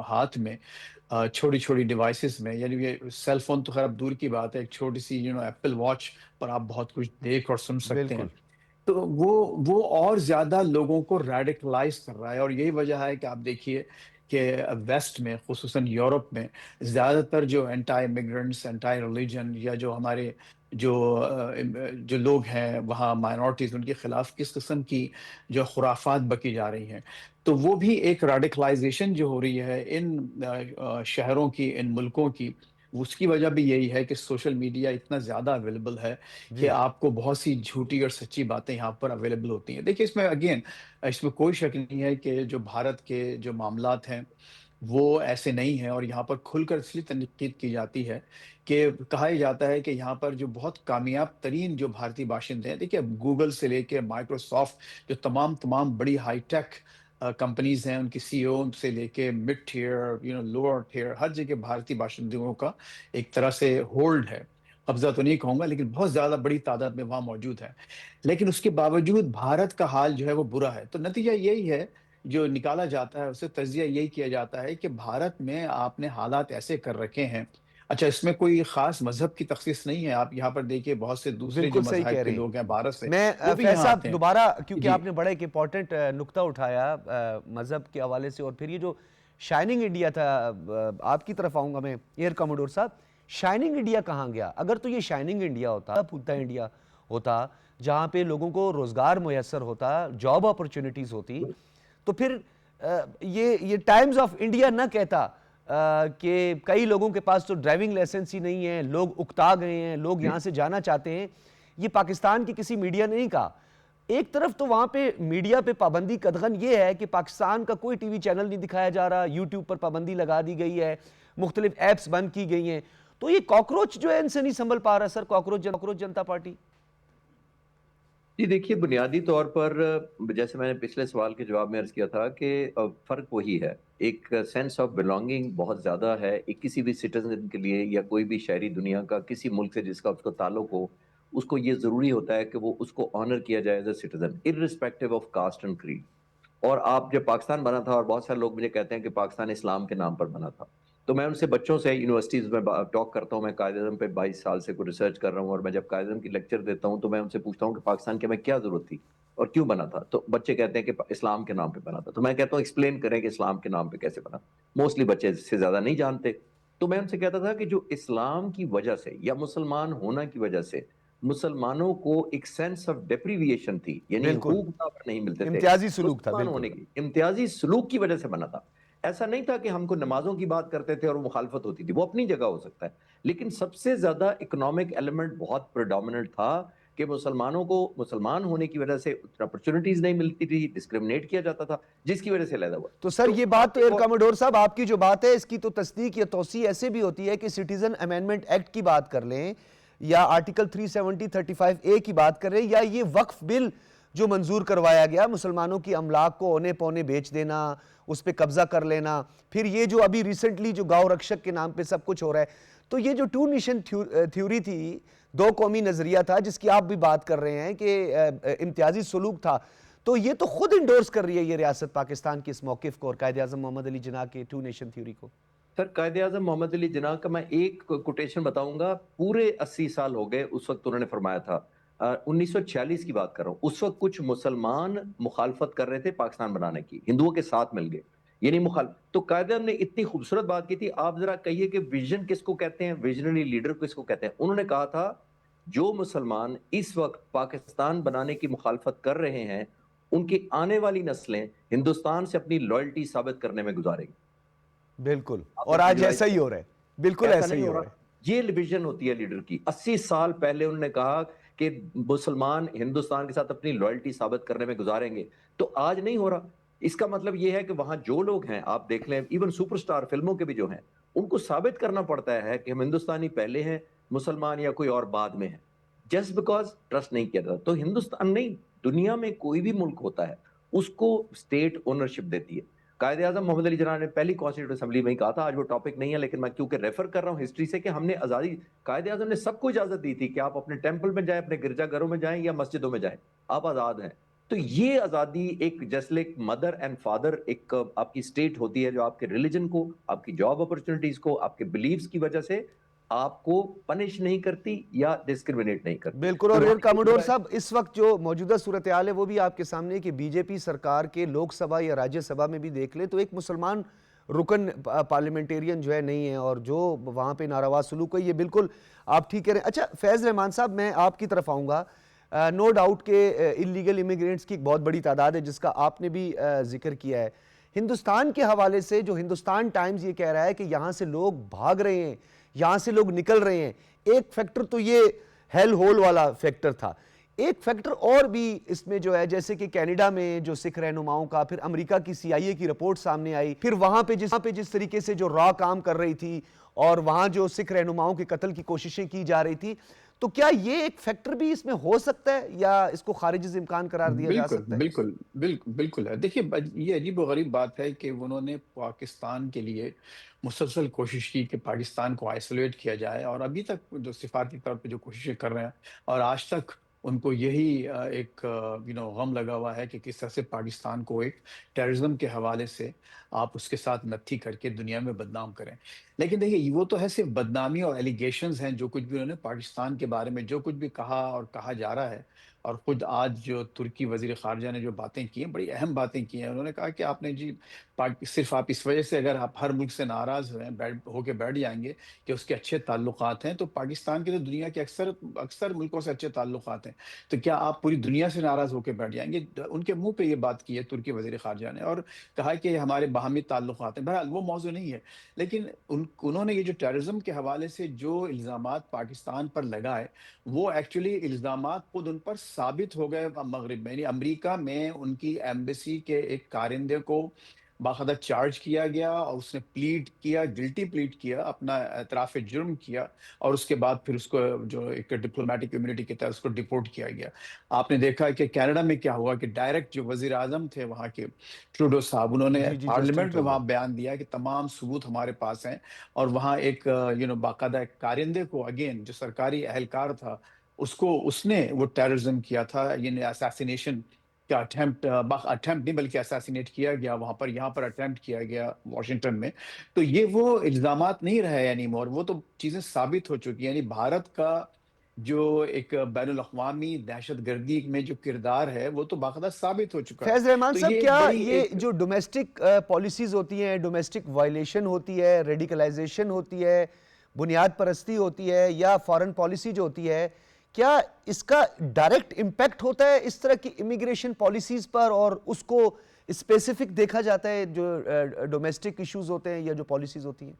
ہاتھ میں چھوٹی چھوٹی ڈیوائسز میں یعنی یہ سیل فون تو خیر اب دور کی بات ہے ایک چھوٹی سی ایپل واچ پر آپ بہت کچھ دیکھ اور سن سکتے ہیں. بالکل تو وہ اور زیادہ لوگوں کو ریڈیکلائز کر رہا ہے اور یہی وجہ ہے کہ آپ دیکھیے کہ ویسٹ میں خصوصاً یورپ میں زیادہ تر جو اینٹائی امیگرنٹس اینٹائی ریلیجن یا جو ہمارے جو لوگ ہیں وہاں مائنورٹیز ان کے خلاف کس قسم کی جو خرافات بکی جا رہی ہیں تو وہ بھی ایک ریڈیکلائزیشن جو ہو رہی ہے ان شہروں کی ان ملکوں کی اس کی وجہ بھی یہی ہے کہ سوشل میڈیا اتنا زیادہ اویلیبل ہے کہ جی آپ کو بہت سی جھوٹی اور سچی باتیں یہاں پر اویلیبل ہوتی ہیں. دیکھیے اس میں کوئی شک نہیں ہے کہ جو بھارت کے جو معاملات ہیں وہ ایسے نہیں ہیں اور یہاں پر کھل کر اس لیے تنقید کی جاتی ہے کہ کہا ہی جاتا ہے کہ یہاں پر جو بہت کامیاب ترین جو بھارتی باشندے ہیں دیکھیے گوگل سے لے کے مائکروسافٹ جو تمام بڑی ہائی ٹیک کمپنیز ہیں ان کی سی او سے لے کے مڈ ٹیئر لوور ٹیئر ہر جگہ بھارتی باشندوں کا ایک طرح سے ہولڈ ہے. قبضہ تو نہیں کہوں گا لیکن بہت زیادہ بڑی تعداد میں وہاں موجود ہے لیکن اس کے باوجود بھارت کا حال جو ہے وہ برا ہے. تو نتیجہ یہی ہے جو نکالا جاتا ہے اسے تجزیہ یہی کیا جاتا ہے کہ بھارت میں آپ نے حالات ایسے کر رکھے ہیں. اچھا اس میں کوئی خاص مذہب کی تخصیص نہیں ہے آپ یہاں پر دیکھیے بہت سے دوسرے جو بالکل صحیح کہہ مذاہب کے رہے ہیں. لوگ ہیں بھارت سے میں وہ بھی فیض یہاں صاحب آتے ہیں. دوبارہ کیونکہ جی آپ نے بڑا ایک امپورٹنٹ نقطہ اٹھایا مذہب کے حوالے سے اور پھر یہ جو شائننگ انڈیا تھا آپ کی طرف آؤں گا میں ایئر کموڈور صاحب شائننگ انڈیا کہاں گیا؟ اگر تو یہ شائننگ انڈیا ہوتا پھولتا انڈیا ہوتا جہاں پہ لوگوں کو روزگار میسر ہوتا جاب اپرچونٹیز ہوتی تو پھر یہ ٹائمز آف انڈیا نہ کہتا کہ کئی لوگوں کے پاس تو ڈرائیونگ لائسنس ہی نہیں ہے لوگ اکتا گئے ہیں لوگ یہاں سے جانا چاہتے ہیں. یہ پاکستان کی کسی میڈیا نے نہیں کہا. ایک طرف تو وہاں پہ میڈیا پہ پابندی قدغن یہ ہے کہ پاکستان کا کوئی ٹی وی چینل نہیں دکھایا جا رہا یوٹیوب پر پابندی لگا دی گئی ہے مختلف ایپس بند کی گئی ہیں. تو یہ کاکروچ جو ہے ان سے نہیں سنبھل پا رہا سر کاکروچ جنتا پارٹی. جی دیکھیے بنیادی طور پر جیسے میں نے پچھلے سوال کے جواب میں عرض کیا تھا کہ فرق وہی ہے ایک سینس آف بلانگنگ بہت زیادہ ہے ایک کسی بھی سٹیزن کے لیے یا کوئی بھی شہری دنیا کا کسی ملک سے جس کا اس کو تعلق ہو اس کو یہ ضروری ہوتا ہے کہ وہ اس کو آنر کیا جائے as a citizen irrespective of caste and creed. اور آپ جب پاکستان بنا تھا اور بہت سارے لوگ مجھے کہتے ہیں کہ پاکستان اسلام کے نام پر بنا تھا تو میں ان سے بچوں سے یونیورسٹیز میں ٹاک کرتا ہوں میں قائد اعظم پہ 22 سال سے کوئی ریسرچ کر رہا ہوں اور میں جب قائد اعظم کی لیکچر دیتا ہوں تو میں ان سے پوچھتا ہوں کہ پاکستان کے میں کیا ضرورت تھی اور کیوں بنا تھا تو بچے کہتے ہیں کہ اسلام کے نام پہ بنا تھا. تو میں کہتا ہوں ایکسپلین کریں کہ اسلام کے نام پہ کیسے بنا. موسٹلی بچے اس سے زیادہ نہیں جانتے. تو میں ان سے کہتا تھا کہ جو اسلام کی وجہ سے یا مسلمان ہونا کی وجہ سے مسلمانوں کو ایک سینس آف ڈیپریویشن تھی یعنی بالکل حقوق نہیں ملتے تھے امتیازی سلوک تھا مسلمان بالکل. ہونے کی امتیازی سلوک کی وجہ سے بنا تھا. ایسا نہیں تھا کہ ہم کو نمازوں کی بات کرتے تھے اور مخالفت ہوتی تھی وہ اپنی جگہ ہو سکتا ہے لیکن سب سے زیادہ اکنامک ایلیمنٹ بہت پریڈومیننٹ تھا کہ مسلمانوں کو مسلمان ہونے کی وجہ سے اپرچونٹیز نہیں ملتی تھی ڈسکریمنیٹ کیا جاتا تھا جس کی وجہ سے علیحدہ ہوا. تو سر یہ بات تو ایئر کاموڈور صاحب آپ کی جو بات ہے اس کی تو تصدیق یا توسیع ایسے بھی ہوتی ہے کہ سٹیزن امینڈمنٹ ایکٹ کی بات کر لیں یا آرٹیکل 370-35A کی بات کر رہے ہیں یا یہ وقف بل جو منظور کروایا گیا مسلمانوں کی املاک کو اونے پونے بیچ دینا اس پہ قبضہ کر لینا پھر یہ جو ابھی ریسنٹلی جو گاؤں رکشک کے نام پہ سب کچھ ہو رہا ہے تو یہ جو ٹو نیشن تھیوری تھی دو قومی نظریہ تھا جس کی آپ بھی بات کر رہے ہیں کہ امتیازی سلوک تھا تو یہ تو خود انڈورس کر رہی ہے یہ ریاست پاکستان کی اس موقف کو اور قائد اعظم محمد علی جناح کے ٹو نیشن تھیوری کو. سر قائد اعظم محمد علی جناح کا میں ایک کوٹیشن بتاؤں گا پورے 80 سال ہو گئے اس وقت انہوں نے فرمایا تھا 1946 کی بات کر رہا ہوں اس وقت کچھ مسلمان مخالفت کر رہے تھے پاکستان بنانے کی ہندوؤں کے ساتھ مل گئے یعنی مخالف تو قائد اعظم نے اتنی خوبصورت بات کی تھی آپ ذرا کہیے کہ ویژن کس کو کہتے ہیں ویژنری لیڈر کس کو کہتے ہیں. انہوں نے کہا تھا جو مسلمان اس وقت پاکستان بنانے کی مخالفت کر رہے ہیں ان کی آنے والی نسلیں ہندوستان سے اپنی لائلٹی ثابت کرنے میں گزاریں گی. بالکل, آپ اور نے آج ویژوائز ایسا ہی ہو رہا ہے, بالکل ایسا ہی نہیں ہو ہو رہا رہا. ہے. یہ ویژن ہوتی ہے لیڈر کی. 80 سال پہلے انہوں نے کہا کہ مسلمان ہندوستان کے ساتھ اپنی لائلٹی ثابت کرنے میں گزاریں گے, تو آج نہیں ہو رہا. اس کا مطلب یہ ہے کہ وہاں جو لوگ ہیں, آپ دیکھ لیں ایون سپر سٹار فلموں کے بھی جو ہیں, ان کو ثابت کرنا پڑتا ہے کہ ہم ہندوستانی پہلے ہیں, مسلمان یا کوئی اور بعد میں ہے, جسٹ بیکاز ٹرسٹ نہیں کیا جاتا. تو ہندوستان نہیں, دنیا میں کوئی بھی ملک ہوتا ہے اس کو اسٹیٹ اونرشپ دیتی ہے. قائد اعظم محمد علی جناح نے پہلی کانسٹیٹیوشن اسمبلی میں ہی کہا تھا, آج وہ ٹاپک نہیں ہے لیکن میں کیونکہ ریفر کر رہا ہوں ہسٹری سے, کہ ہم نے آزادی, قائد اعظم نے سب کو اجازت دی تھی کہ آپ اپنے ٹیمپل میں جائیں, اپنے گرجا گھروں میں جائیں یا مسجدوں میں جائیں, آپ آزاد ہیں. تو یہ آزادی ایک جیسے ایک مدر اینڈ فادر, ایک آپ کی اسٹیٹ ہوتی ہے جو آپ کے ریلیجن کو, آپ کی جاب اپرچونٹیز کو, آپ کے بلیفز کی وجہ سے آپ کو پنش نہیں کرتی یا ڈسکریمنیٹ نہیں کرتی. بالکل. تو اور وہاں کاموڈور صاحب, اس وقت جو موجودہ صورتحال ہے وہ بھی آپ کے سامنے کہ بی جے پی سرکار کے لوک سبھا یا راجیہ سبھا میں بھی دیکھ لیں تو ایک مسلمان رکن پارلیمنٹیرین جو ہے نہیں ہے, اور جو وہاں پہ ناروا سلوک ہے, یہ بالکل آپ ٹھیک کہہ رہے ہیں. اچھا فیض رحمان صاحب, میں آپ کی طرف آؤں گا. نو ڈاؤٹ کہ انلیگل امیگرینٹس کی ایک بہت بڑی تعداد ہے جس کا آپ نے بھی ذکر کیا ہے. ہندوستان کے حوالے سے جو ہندوستان ٹائمز یہ کہہ رہا ہے کہ یہاں سے لوگ بھاگ رہے ہیں, یہاں سے لوگ نکل رہے ہیں. ایک فیکٹر تو یہ ہیل ہول والا فیکٹر تھا, ایک فیکٹر اور بھی اس میں جو ہے, جیسے کہ کینیڈا میں جو سکھ رہنماؤں کا, پھر امریکہ کی سی آئی اے کی رپورٹ سامنے آئی, پھر وہاں پہ جس طریقے سے جو را کام کر رہی تھی اور وہاں جو سکھ رہنماؤں کے قتل کی کوششیں کی جا رہی تھی, تو کیا یہ ایک فیکٹر بھی اس میں ہو سکتا ہے یا اس کو خارج از امکان قرار دیا جا بالکل سکتا ہے؟ بالکل بالکل بالکل ہے. دیکھیے یہ عجیب و غریب بات ہے کہ انہوں نے پاکستان کے لیے مسلسل کوشش کی کہ پاکستان کو آئسولیٹ کیا جائے, اور ابھی تک جو سفارتی طور پہ جو کوششیں کر رہے ہیں, اور آج تک ان کو یہی ایک غم لگا ہوا ہے کہ کس طرح سے پاکستان کو ایک ٹیررزم کے حوالے سے آپ اس کے ساتھ نتھی کر کے دنیا میں بدنام کریں. لیکن دیکھیے وہ تو ہے صرف بدنامی اور ایلیگیشنز ہیں, جو کچھ بھی انہوں نے پاکستان کے بارے میں جو کچھ بھی کہا اور کہا جا رہا ہے. اور خود آج جو ترکی وزیر خارجہ نے جو باتیں کی ہیں, بڑی اہم باتیں کی ہیں. انہوں نے کہا کہ آپ نے جی صرف آپ اس وجہ سے اگر آپ ہر ملک سے ناراض ہو کے بیٹھ جائیں گے کہ اس کے اچھے تعلقات ہیں, تو پاکستان کے تو دنیا کے اکثر ملکوں سے اچھے تعلقات ہیں, تو کیا آپ پوری دنیا سے ناراض ہو کے بیٹھ جائیں گے؟ ان کے منہ پہ یہ بات کی ہے ترکی وزیر خارجہ نے, اور کہا کہ ہمارے باہمی تعلقات ہیں. بہرحال وہ موضوع نہیں ہے, لیکن انہوں نے یہ جو ٹیررزم کے حوالے سے جو الزامات پاکستان پر لگائے, وہ ایکچولی الزامات خود ان پر ثابت ہو گئے مغرب میں. یعنی امریکہ میں ان کی ایمبیسی کے ایک کارندے کو باقاعدہ چارج کیا گیا, اور اس نے پلیڈ کیا, گلٹی پلیڈ کیا, اپنا اعتراف جرم کیا, اور اس کے بعد پھر اس کو جو ایک ڈپلومیٹک کمیونٹی کے تحت اس کو ڈپورٹ کیا گیا. آپ نے دیکھا کہ کینیڈا میں کیا ہوا کہ ڈائریکٹ جو وزیر اعظم تھے وہاں کے ٹروڈو صاحب, انہوں نے جی جی, جسٹن پارلیمنٹ میں ٹروڈو. وہاں بیان دیا کہ تمام ثبوت ہمارے پاس ہیں, اور وہاں ایک باقاعدہ ایک کارندے کو, اگین جو سرکاری اہلکار تھا, اس نے وہ ٹیررزم کیا تھا, یعنی اساسینیشن کا اٹیمپٹ نہیں بلکہ اساسینیٹ کیا گیا وہاں پر, یہاں پر اٹیمپٹ کیا گیا واشنگٹن میں. تو یہ وہ الزامات نہیں رہے اینی مور, وہ تو چیزیں ثابت ہو چکی ہیں. یعنی بھارت کا جو ایک بین الاقوامی دہشت گردی میں جو کردار ہے وہ تو باقاعدہ ثابت ہو چکا ہے. فیض رحمان تو صاحب, یہ ایک کیا بڑی یہ ایک جو ڈومیسٹک پالیسیز ہوتی ہیں, ڈومیسٹک وائلیشن ہوتی ہے, ریڈیکلائزیشن ہوتی ہے, بنیاد پرستی ہوتی ہے, یا فارن پالیسی جو ہوتی ہے, کیا اس کا ڈائریکٹ امپیکٹ ہوتا ہے اس طرح کی امیگریشن پالیسیز پر, اور اس کو اسپیسیفک دیکھا جاتا ہے جو ڈومیسٹک ایشوز ہوتے ہیں یا جو پالیسیز ہوتی ہیں؟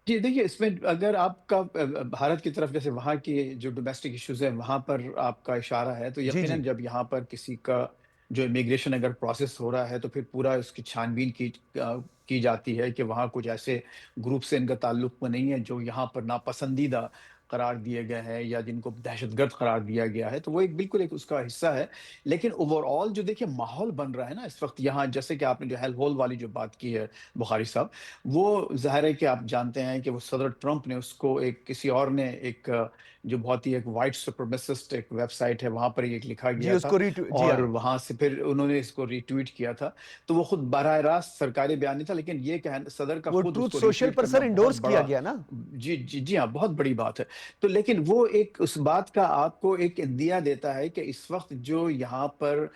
جی دیکھیے, اس میں اگر آپ کا بھارت کی طرف جیسے وہاں کی جو ڈومیسٹک ایشوز ہیں وہاں پر آپ کا اشارہ ہے, تو جی جی. یقیناً جب یہاں پر کسی کا جو امیگریشن اگر پروسیس ہو رہا ہے تو پھر پورا اس کی چھان بین کی جاتی ہے کہ وہاں کچھ ایسے گروپ سے ان کا تعلق میں نہیں ہے جو یہاں پر ناپسندیدہ قرار دیے گئے ہیں یا جن کو دہشت گرد قرار دیا گیا ہے, تو وہ بالکل ایک اس کا حصہ ہے. لیکن اوور آل جو دیکھیے ماحول بن رہا ہے نا اس وقت یہاں, جیسے کہ آپ نے جو ہیل ہول والی جو بات کی ہے بخاری صاحب, وہ ظاہر ہے کہ آپ جانتے ہیں کہ وہ صدر ٹرمپ نے اس کو ایک کسی اور نے ایک جو بہت ہی ایک وائٹ سپرمیسسٹ ایک ویب سائٹ ہے وہاں پر ایک لکھا جی گیا اس تھا, کو جی اور ہاں. وہاں سے پھر انہوں نے اس کو ری ٹویٹ کیا تھا. تو وہ خود براہ راست سرکاری بیان نہیں تھا, لیکن یہ کہ صدر کا وہ خود اس ٹروتھ کو ری سوشل ٹویٹ پر کرنا سر بہت انڈورس کیا بڑا, گیا نا. جی جی جی ہاں, بہت بڑی بات ہے. تو لیکن وہ ایک اس بات کا آپ کو ایک اندیا دیتا ہے کہ اس وقت جو یہاں پر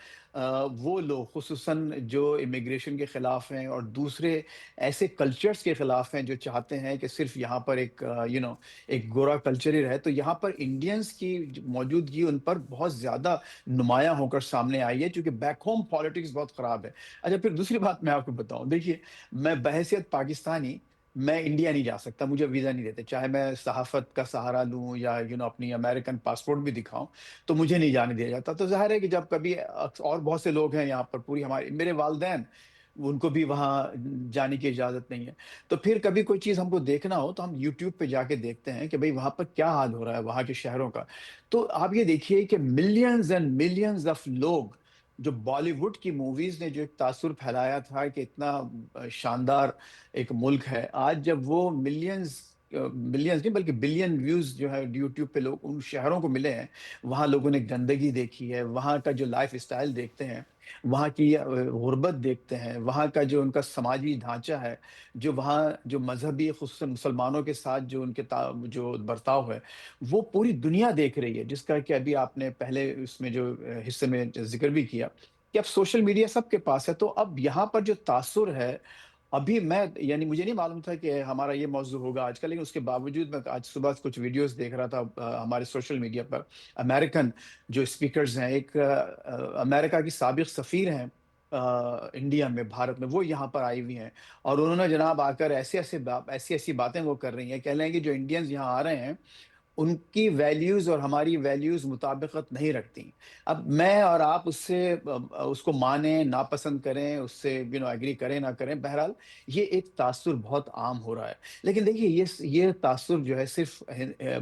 وہ لوگ خصوصاً جو امیگریشن کے خلاف ہیں اور دوسرے ایسے کلچرز کے خلاف ہیں جو چاہتے ہیں کہ صرف یہاں پر ایک ایک گورا کلچر ہی رہے، تو یہاں پر انڈینز کی موجودگی ان پر بہت زیادہ نمایاں ہو کر سامنے آئی ہے، چونکہ بیک ہوم پالیٹکس بہت خراب ہے۔ اچھا، پھر دوسری بات میں آپ کو بتاؤں، دیکھیے میں بحیثیت پاکستانی میں انڈیا نہیں جا سکتا، مجھے ویزا نہیں دیتے، چاہے میں صحافت کا سہارا لوں یا اپنی امریکن پاسپورٹ بھی دکھاؤں تو مجھے نہیں جانے دیا جاتا۔ تو ظاہر ہے کہ جب کبھی اور بہت سے لوگ ہیں یہاں پر، پوری ہمارے میرے والدین، ان کو بھی وہاں جانے کی اجازت نہیں ہے، تو پھر کبھی کوئی چیز ہم کو دیکھنا ہو تو ہم یوٹیوب پہ جا کے دیکھتے ہیں کہ بھئی وہاں پر کیا حال ہو رہا ہے وہاں کے شہروں کا۔ تو آپ یہ دیکھیے کہ ملینز اینڈ ملینز آف لوگ، جو بالی ووڈ کی موویز نے جو ایک تاثر پھیلایا تھا کہ اتنا شاندار ایک ملک ہے، آج جب وہ ملینز نہیں بلکہ بلین ویوز جو ہے یوٹیوب پہ لوگ ان شہروں کو ملے ہیں، وہاں لوگوں نے گندگی دیکھی ہے، وہاں کا جو لائف اسٹائل دیکھتے ہیں، وہاں کی غربت دیکھتے ہیں، وہاں کا جو ان کا سماجی ڈھانچہ ہے، جو وہاں جو مذہبی خصوصاً مسلمانوں کے ساتھ جو ان کے جو برتاؤ ہے، وہ پوری دنیا دیکھ رہی ہے، جس کا کہ ابھی آپ نے پہلے اس میں جو حصے میں ذکر بھی کیا کہ اب سوشل میڈیا سب کے پاس ہے۔ تو اب یہاں پر جو تاثر ہے، ابھی میں مجھے نہیں معلوم تھا کہ ہمارا یہ موضوع ہوگا آج کا، لیکن اس کے باوجود میں آج صبح کچھ ویڈیوز دیکھ رہا تھا ہمارے سوشل میڈیا پر، امریکن جو اسپیکرز ہیں، ایک امریکہ کی سابق سفیر ہیں انڈیا میں، بھارت میں، وہ یہاں پر آئی ہوئی ہیں، اور انہوں نے جناب آ کر ایسی باتیں وہ کر رہی ہیں، کہہ رہے ہیں کہ جو انڈینز یہاں آ رہے ہیں ان کی ویلیوز اور ہماری ویلیوز مطابقت نہیں رکھتی۔ اب میں اور آپ اس کو مانیں، ناپسند کریں، اس سے ایگری کریں نہ کریں، بہرحال یہ ایک تاثر بہت عام ہو رہا ہے۔ لیکن دیکھیے یہ تاثر جو ہے صرف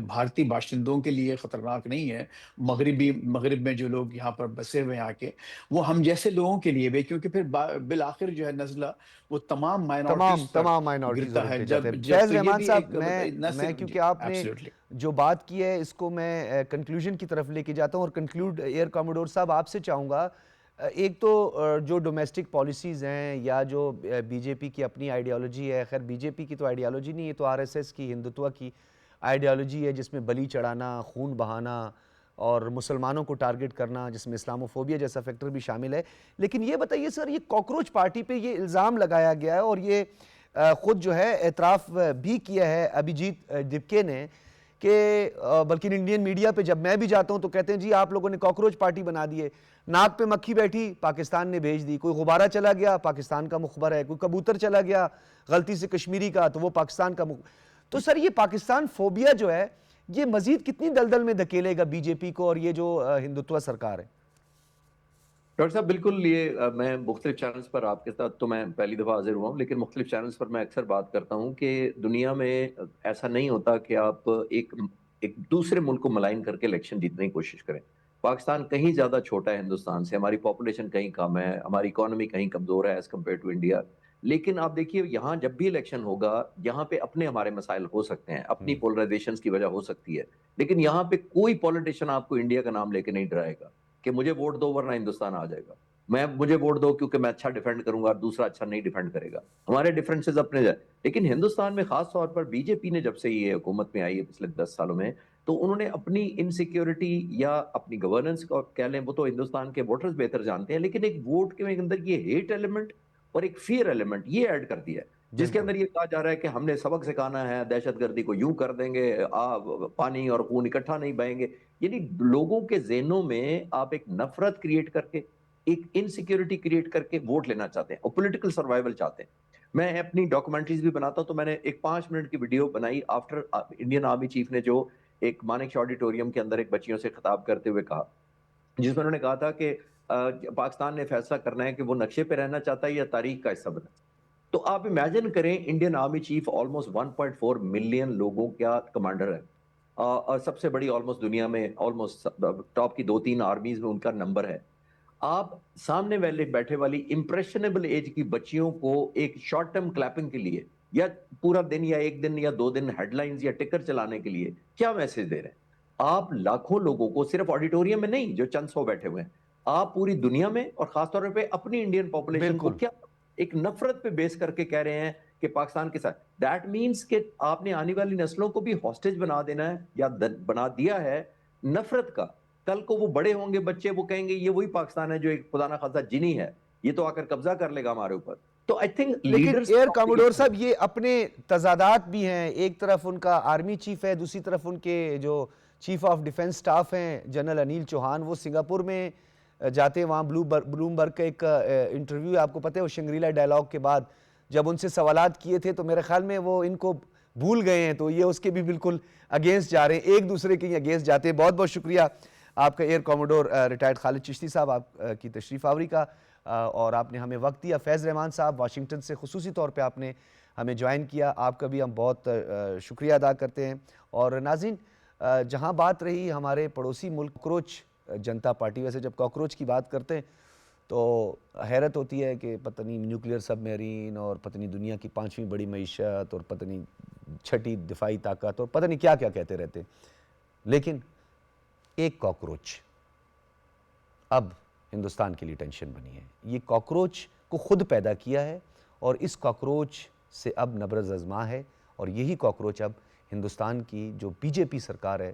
بھارتی باشندوں کے لیے خطرناک نہیں ہے، مغرب میں جو لوگ یہاں پر بسے ہوئے ہیں آ کے، وہ ہم جیسے لوگوں کے لیے بھی، کیونکہ پھر بالآخر جو ہے نزلہ وہ تمام مائنورٹیز پر تمام مائنورٹیز گرتا پر ہے۔ اٹھے جاتے ہیں۔ جب فیض تو یہ رحمان بھی صاحب، ایک نہ میں صرف جی کیونکہ آپ نے ایبسلیوٹلی جو بات کی ہے اس کو میں کنکلوژن کی طرف لے کے جاتا ہوں، اور کنکلوڈ ایئر کاموڈور صاحب آپ سے چاہوں گا، ایک تو جو ڈومیسٹک پالیسیز ہیں یا جو بی جے پی کی اپنی آئیڈیالوجی ہے، خیر بی جے پی کی تو آئیڈیالوجی نہیں، یہ تو آر ایس ایس کی ہندوتوا کی آئیڈیالوجی ہے، جس میں بلی چڑھانا، خون بہانا اور مسلمانوں کو ٹارگٹ کرنا، جس میں اسلاموفوبیا جیسا فیکٹر بھی شامل ہے۔ لیکن یہ بتائیے سر، یہ کاکروچ پارٹی پہ یہ الزام لگایا گیا ہے، اور یہ خود جو ہے اعتراف بھی کیا ہے ابھیجیت ڈپکے نے، کہ بلکہ انڈین میڈیا پہ جب میں بھی جاتا ہوں تو کہتے ہیں جی آپ لوگوں نے کاکروچ پارٹی بنا دی ہے، ناک پہ مکھی بیٹھی پاکستان نے بھیج دی، کوئی غبارہ چلا گیا پاکستان کا مخبر ہے، کوئی کبوتر چلا گیا غلطی سے کشمیری کا تو وہ پاکستان کا تو سر یہ پاکستان فوبیا جو ہے یہ مزید کتنی دلدل میں دھکیلے گا بی جے پی کو اور یہ جو ہندوتوا سرکار ہے؟ ڈاکٹر صاحب بالکل، یہ میں مختلف چینلز پر آپ کے ساتھ تو میں پہلی دفعہ حاضر ہوا ہوں، لیکن مختلف چینلز پر میں اکثر بات کرتا ہوں کہ دنیا میں ایسا نہیں ہوتا کہ آپ ایک دوسرے ملک کو ملائن کر کے الیکشن جیتنے کی کوشش کریں۔ پاکستان کہیں زیادہ چھوٹا ہے ہندوستان سے، ہماری پاپولیشن کہیں کم ہے، ہماری اکانومی کہیں کمزور ہے ایز کمپیئر ٹو انڈیا، لیکن آپ دیکھیے یہاں جب بھی الیکشن ہوگا، یہاں پہ اپنے ہمارے مسائل ہو سکتے ہیں، اپنی پولرائزیشنز کی وجہ ہو سکتی ہے، لیکن یہاں پہ کوئی پولیٹیشین آپ کو انڈیا کا نام لے کے نہیں ڈرائے گا کہ مجھے ووٹ دو ورنہ ہندوستان آ جائے گا، مجھے ووٹ دو کیونکہ میں اچھا ڈیفینڈ کروں گا اور دوسرا اچھا نہیں ڈیفینڈ کرے گا، ہمارے ڈیفرنسز اپنے جائے۔ لیکن ہندوستان میں خاص طور پر بی جے پی نے جب سے یہ حکومت میں آئی ہے پچھلے 10 سالوں میں، تو انہوں نے اپنی انسیکیورٹی یا اپنی گورننس کو کہہ لیں، وہ تو ہندوستان کے ووٹرز بہتر جانتے ہیں، لیکن ایک ووٹ کے اندر یہ ہیٹ ایلیمنٹ اور ایک فیئر ایلیمنٹ یہ ایڈ کر دیا ہے، جس کے اندر یہ کہا جا رہا ہے کہ ہم نے سبق سکھانا ہے، دہشت گردی کو یوں کر دیں گے، پانی اور خون اکٹھا نہیں بہیں گے، یعنی لوگوں کے ذہنوں میں آپ ایک نفرت کریٹ کر کے، ایک انسیکیورٹی کریٹ کر کے ووٹ لینا چاہتے ہیں اور پولیٹیکل سروائیول چاہتے ہیں۔ میں اپنی ڈاکومنٹریز بھی بناتا ہوں، تو میں نے ایک 5 منٹ کی ویڈیو بنائی آفٹر انڈین آرمی چیف نے جو ایک مانک شاہ آڈیٹوریم کے اندر ایک بچیوں سے خطاب کرتے ہوئے کہا، جس میں انہوں نے کہا تھا کہ پاکستان نے فیصلہ کرنا ہے کہ وہ نقشے پہ رہنا چاہتا ہے یا تاریخ کا حصہ بنا۔ تو آپ امیجن کریں، Indian army chief almost 1.4 million لوگوں کا کمانڈر ہے، اور سب سے بڑی آلموسٹ دنیا میں، آلموسٹ ٹاپ کی 2-3 آرمیز میں ان کا نمبر ہے۔ آپ سامنے والے بیٹھے والی امپریشنیبل ایج کی بچیوں کو ایک شارٹ ٹرم کلیپنگ کے لیے یا پورا دن یا 1 دن یا 2 دن ہیڈ لائنز یا ٹکر چلانے کے لیے کیا میسج دے رہے ہیں؟ آپ لاکھوں لوگوں کو، صرف آڈیٹوریم میں نہیں جو چند سو بیٹھے ہوئے ہیں، آپ پوری دنیا میں اور خاص طور پہ اپنی انڈین پاپولیشن کو بالکل کیا ایک نفرت پہ بیس کر کے کہہ رہے ہیں کہ پاکستان کے ساتھ. دیٹ مینس کہ آپ نے آنے والی نسلوں کو بھی ہاسٹیج بنا دینا ہے یا بنا دیا ہے نفرت کا. کل کو وہ بڑے ہوں گے بچے, وہ کہیں گے یہ وہی پاکستان ہے جو ایک خدا نہ خواستہ جنی ہے, یہ تو آ کر قبضہ کر لے گا ہمارے اوپر. تو آئی تھنک لیکن ایئر کاموڈور صاحب یہ اپنے تضادات بھی ہیں, ایک طرف ان کا آرمی چیف ہے, دوسری طرف ان کے جو چیف آف ڈیفنس سٹاف ہیں جنرل انیل چوہان, وہ سنگاپور میں جاتے ہیں, وہاں بلومبرگ کا ایک انٹرویو ہے, آپ کو پتہ ہے وہ شنگریلا ڈائلاگ کے بعد جب ان سے سوالات کیے تھے تو میرے خیال میں وہ ان کو بھول گئے ہیں, تو یہ اس کے بھی بالکل اگینسٹ جا رہے ہیں, ایک دوسرے کے اگینسٹ جاتے ہیں. بہت بہت شکریہ آپ کا ایئر کاموڈور ریٹائرڈ خالد چشتی صاحب, آپ کی تشریف آوری کا, اور آپ نے ہمیں وقت دیا. فیض رحمان صاحب واشنگٹن سے خصوصی طور پہ آپ نے ہمیں جوائن کیا, آپ کا بھی ہم بہت شکریہ ادا کرتے ہیں. اور ناظرین, جہاں بات رہی ہمارے پڑوسی ملک کاکروچ جنتا پارٹی, ویسے جب کاکروچ کی بات کرتے ہیں تو حیرت ہوتی ہے کہ پتہ نہیں نیوکلیئر سب میرین اور پتہ نہیں دنیا کی 5ویں بڑی معیشت اور پتہ نہیں 6ٹھی دفاعی طاقت اور پتہ نہیں کیا کیا کہتے رہتے, لیکن ایک کاکروچ اب ہندوستان کے لیے ٹینشن بنی ہے. یہ کاکروچ کو خود پیدا کیا ہے اور اس کاکروچ سے اب نبرد ازما ہے, اور یہی کاکروچ اب ہندوستان کی جو بی جے پی سرکار ہے,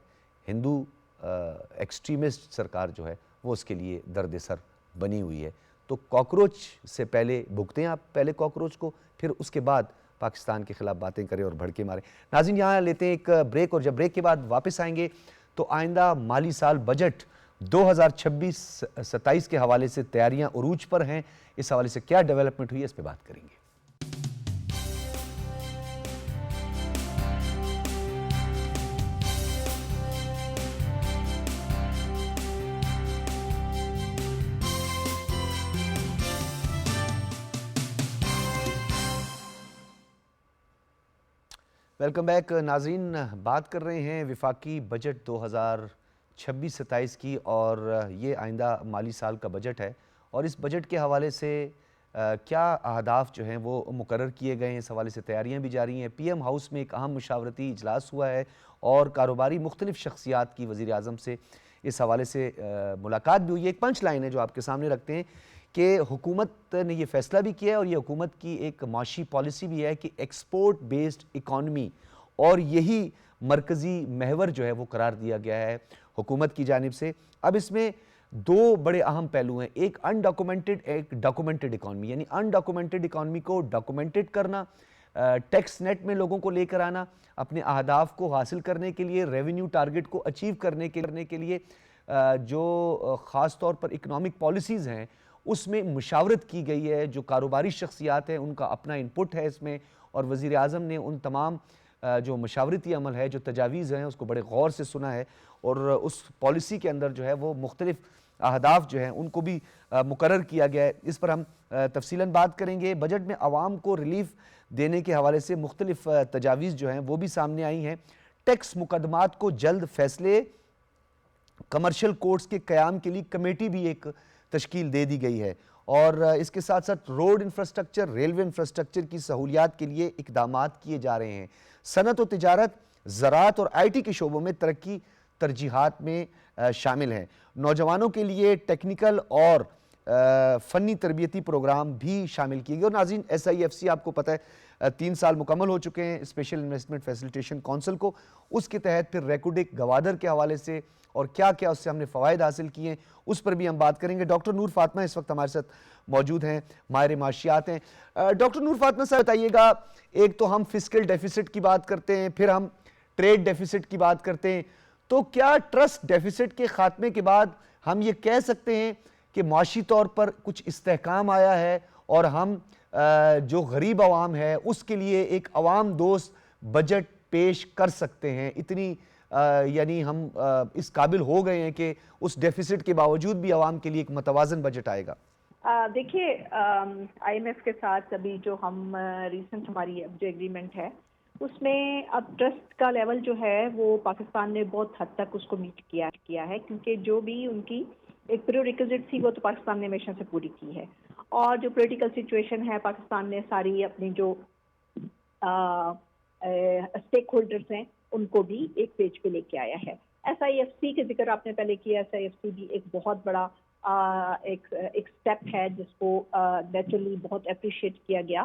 ہندو ایکسٹریمسٹ سرکار جو ہے, وہ اس کے لیے درد سر بنی ہوئی ہے. تو کاکروچ سے پہلے بھگتیں آپ پہلے کاکروچ کو, پھر اس کے بعد پاکستان کے خلاف باتیں کریں اور بھڑکے ماریں. ناظرین یہاں لیتے ہیں ایک بریک, اور جب بریک کے بعد واپس آئیں گے تو آئندہ مالی سال بجٹ 2026-27 کے حوالے سے تیاریاں عروج پر ہیں, اس حوالے سے کیا ڈیولپمنٹ ہوئی ہے اس پہ بات کریں گے. ویلکم بیک ناظرین, بات کر رہے ہیں وفاقی بجٹ 2026-27 کی, اور یہ آئندہ مالی سال کا بجٹ ہے, اور اس بجٹ کے حوالے سے کیا اہداف جو ہیں وہ مقرر کیے گئے ہیں, اس حوالے سے تیاریاں بھی جاری ہیں. پی ایم ہاؤس میں ایک اہم مشاورتی اجلاس ہوا ہے اور کاروباری مختلف شخصیات کی وزیر اعظم سے اس حوالے سے ملاقات بھی ہوئی ہے. ایک پنچ لائن ہے جو آپ کے سامنے رکھتے ہیں کہ حکومت نے یہ فیصلہ بھی کیا ہے, اور یہ حکومت کی ایک معاشی پالیسی بھی ہے کہ ایکسپورٹ بیسڈ اکانومی, اور یہی مرکزی محور جو ہے وہ قرار دیا گیا ہے حکومت کی جانب سے. اب اس میں دو بڑے اہم پہلو ہیں, ایک انڈاکومنٹڈ, ایک ڈاکومنٹڈ اکانومی. یعنی انڈاکومنٹڈ اکانومی کو ڈاکومنٹڈ کرنا, ٹیکس نیٹ میں لوگوں کو لے کر آنا, اپنے اہداف کو حاصل کرنے کے لیے, ریونیو ٹارگٹ کو اچیو کرنے کے لیے جو خاص طور پر اکنامک پالیسیز ہیں اس میں مشاورت کی گئی ہے. جو کاروباری شخصیات ہیں ان کا اپنا انپٹ ہے اس میں, اور وزیر اعظم نے ان تمام جو مشاورتی عمل ہے, جو تجاویز ہیں, اس کو بڑے غور سے سنا ہے, اور اس پالیسی کے اندر جو ہے وہ مختلف اہداف جو ہیں ان کو بھی مقرر کیا گیا ہے. اس پر ہم تفصیلاً بات کریں گے. بجٹ میں عوام کو ریلیف دینے کے حوالے سے مختلف تجاویز جو ہیں وہ بھی سامنے آئی ہیں. ٹیکس مقدمات کو جلد فیصلے, کمرشل کورٹس کے قیام کے لیے کمیٹی بھی ایک تشکیل دے دی گئی ہے, اور اس کے ساتھ ساتھ روڈ انفراسٹرکچر, ریلوے انفراسٹرکچر کی سہولیات کے لیے اقدامات کیے جا رہے ہیں. صنعت و تجارت, زراعت اور آئی ٹی کے شعبوں میں ترقی ترجیحات میں شامل ہیں. نوجوانوں کے لیے ٹیکنیکل اور فنی تربیتی پروگرام بھی شامل کیے گئے. اور ناظرین, SIFC آپ کو پتہ ہے 3 سال مکمل ہو چکے ہیں اسپیشل انویسٹمنٹ فیسیلیٹیشن کونسل کو, اس کے تحت پھر ریکوڈک گوادر کے حوالے سے اور کیا کیا اس سے ہم نے فوائد حاصل کیے ہیں اس پر بھی ہم بات کریں گے. ڈاکٹر نور فاطمہ اس وقت ہمارے ساتھ موجود ہیں, ماہر معاشیات ہیں. ڈاکٹر نور فاطمہ صاحب بتائیے گا, ایک تو ہم فسکل ڈیفیسٹ کی بات کرتے ہیں, پھر ہم ٹریڈ ڈیفیسٹ کی بات کرتے ہیں, تو کیا ٹرسٹ ڈیفیسٹ کے خاتمے کے بعد ہم یہ کہہ سکتے ہیں کہ معاشی طور پر کچھ استحکام آیا ہے, اور ہم جو غریب عوام ہے اس کے لیے ایک عوام دوست بجٹ پیش کر سکتے ہیں؟ اتنی یعنی ہم اس قابل ہو گئے ہیں کہ اس ڈیفیسٹ کے باوجود بھی عوام کے لیے ایک متوازن بجٹ آئے گا؟ دیکھیے, IMF کے ساتھ ابھی جو ہم ریسنٹ ہماری جو ایگریمنٹ ہے اس میں اب ٹرسٹ کا لیول جو ہے وہ پاکستان نے بہت حد تک اس کو میٹ کیا ہے, کیونکہ جو بھی ان کی ایک پریو ریکوزٹ تھی وہ تو پاکستان نے ہمیشہ سے پوری کی ہے, اور جو پولیٹیکل سچویشن ہے پاکستان نے ساری اپنی جو اسٹیک ہولڈرز ہیں ان کو بھی ایک پیج پہ لے کے آیا ہے. SIFC کے ذکر آپ نے پہلے کیا, SIFC بھی ایک بہت بڑا ایک سٹیپ ہے جس کو نیچرلی بہت اپریشیٹ کیا گیا,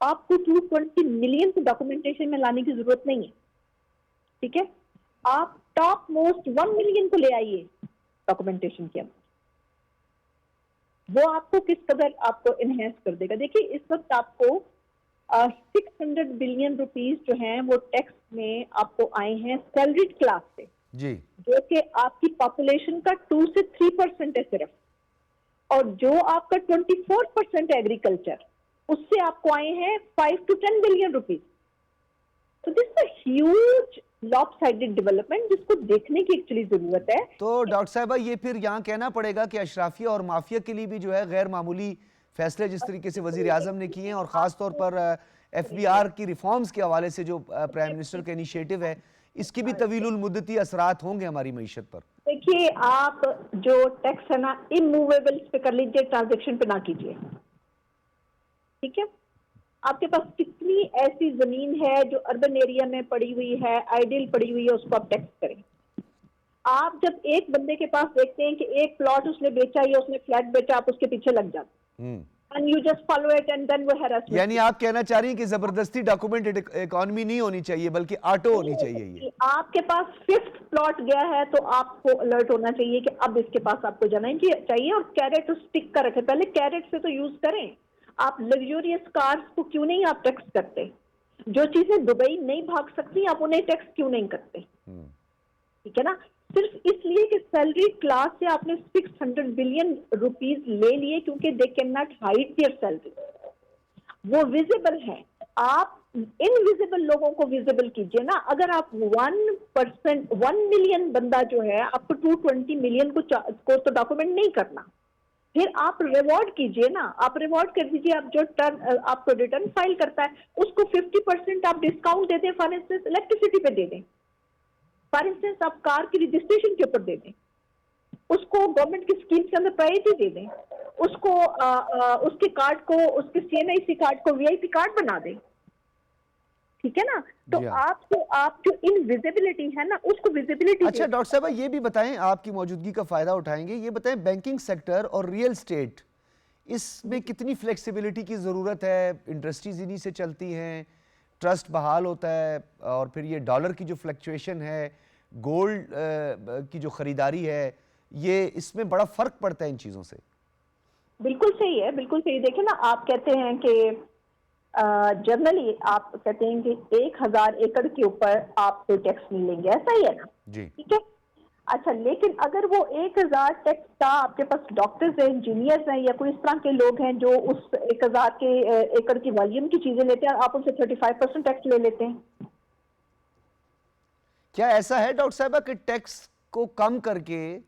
آپ کو 220 ملین کو ڈاکومنٹیشن میں لانے کی ضرورت نہیں ہے. ٹھیک ہے, آپ ٹاپ موسٹ 1 ملین کو لے آئیے ڈاکومنٹیشن کے اندر, وہ آپ کو کس قدر آپ کو انہینس کر دے گا. دیکھیے اس وقت آپ کو 600 بلین روپیز جو ہیں وہ ٹیکس میں آپ کو آئے ہیں سیلریڈ کلاس سے, جی جو کہ آپ کی پاپولیشن کا 2 سے 3% ہے صرف, اور جو آپ کا 24% ایگریکلچر, اس سے آپ کو آئے ہیں 5 to 10 بلین روپیز. تو دس اے ہیوج لاپ سائڈڈ ڈیولپمنٹ جس کو دیکھنے کی ایکچولی ضرورت ہے. تو ڈاکٹر صاحبہ یہ پھر یہاں کہنا پڑے گا کہ اشرافیہ اور مافیا کے لیے بھی جو ہے غیر معمولی فیصلے جس طریقے سے وزیر اعظم نے کیے ہیں, اور خاص طور پر ایف بی آر کی ریفارمز کے حوالے سے جو پرائم منسٹر کا انیشیٹو ہے, اس کی بھی طویل المدتی اثرات ہوں گے ہماری معیشت پر. دیکھیے آپ جو ٹیکس ہے نا اموویبلس پہ کر لیجیے, ٹرانزیکشن پہ نہ کیجیے. ٹھیک ہے, آپ کے پاس کتنی ایسی زمین ہے جو اربن ایریا میں پڑی ہوئی ہے, آئیڈیل پڑی ہوئی ہے, اس کو آپ ٹیکس کریں. آپ جب ایک بندے کے پاس دیکھتے ہیں کہ ایک پلاٹ اس نے بیچا یا اس نے فلیٹ بیچا, آپ اس کے پیچھے لگ جاتے and you just follow it and then وہ harassment. یعنی آپ کہنا چاہ رہی ہیں کہ زبردستی ڈاکومنٹ اکانومی نہیں ہونی چاہیے بلکہ آٹو ہونی چاہیے. یہ آپ کے پاس 5th پلاٹ گیا ہے تو آپ کو الرٹ ہونا چاہیے کہ اب اس کے پاس آپ کو جانا چاہیے, اور کیرٹ اسٹک کا رکھے. پہلے کیرٹ سے تو یوز کریں. آپ لگزوریس کارز کو کیوں نہیں آپ ٹیکس کرتے؟ جو چیزیں دبئی نہیں بھاگ سکتی آپ انہیں ٹیکس کیوں نہیں کرتے؟ ٹھیک ہے نا, صرف اس لیے کہ سیلری کلاس سے آپ نے 600 بلین روپیز لے لیے کیونکہ they can not hide their salary, وہ ویزیبل ہے. آپ انویزیبل لوگوں کو ویزیبل کیجئے نا. اگر آپ 1% 1 ملین بندہ جو ہے, آپ کو 220 ملین کو تو ڈاکومنٹ نہیں کرنا, پھر آپ ریوارڈ کیجئے نا. آپ ریوارڈ کر دیجئے, آپ جو آپ کو ریٹرن فائل کرتا ہے اس کو 50% آپ ڈسکاؤنٹ دے دیں. فار انسٹنس الیکٹریسٹی پہ دے دیں, فار انسٹنس آپ کار کی رجسٹریشن کے اوپر دے دیں, اس کو گورنمنٹ کی اسکیم کے اندر پرائرٹی دے دیں, اس کو اس کے کارڈ کو, اس کے سی این آئی سی کارڈ کو وی آئی پی کارڈ بنا دیں. ٹھیک ہے نا, تو آپ جو انویزیبلٹی ہے نا اس کو ویزیبلٹی. اچھا ڈاکٹر صاحبہ یہ بھی بتائیں, آپ کی موجودگی کا فائدہ اٹھائیں گے, یہ بتائیں بینکنگ سیکٹر اور ریئل اسٹیٹ اس میں کتنی فلیکسیبلٹی کی ضرورت ہے؟ انڈسٹریز انہی سے چلتی ہیں, ٹرسٹ بحال ہوتا ہے, اور پھر یہ ڈالر کی جو فلیکچویشن ہے, گولڈ کی جو خریداری ہے, یہ اس میں بڑا فرق پڑتا ہے ان چیزوں سے. بالکل صحیح ہے, بالکل صحیح. دیکھیں نا, آپ کہتے ہیں کہ جنرلی آپ کہتے ہیں کہ 1000 ایکڑ کے اوپر آپ کوئی ٹیکس نہیں لیں گے, ایسا ہی ہے نا؟ جی ٹھیک ہے. اچھا, لیکن اگر وہ 1000 ٹیکس کا آپ کے پاس ڈاکٹرز ہیں, انجینئرز ہیں, یا کوئی اس طرح کے لوگ ہیں جو اس 1000 کے ایکڑ کی والیوم کی چیزیں لیتے ہیں, آپ ان سے 35% ٹیکس لے لیتے ہیں. کیا ایسا ہے ڈاکٹر صاحبہ کہ ٹیکس کو کم کر کے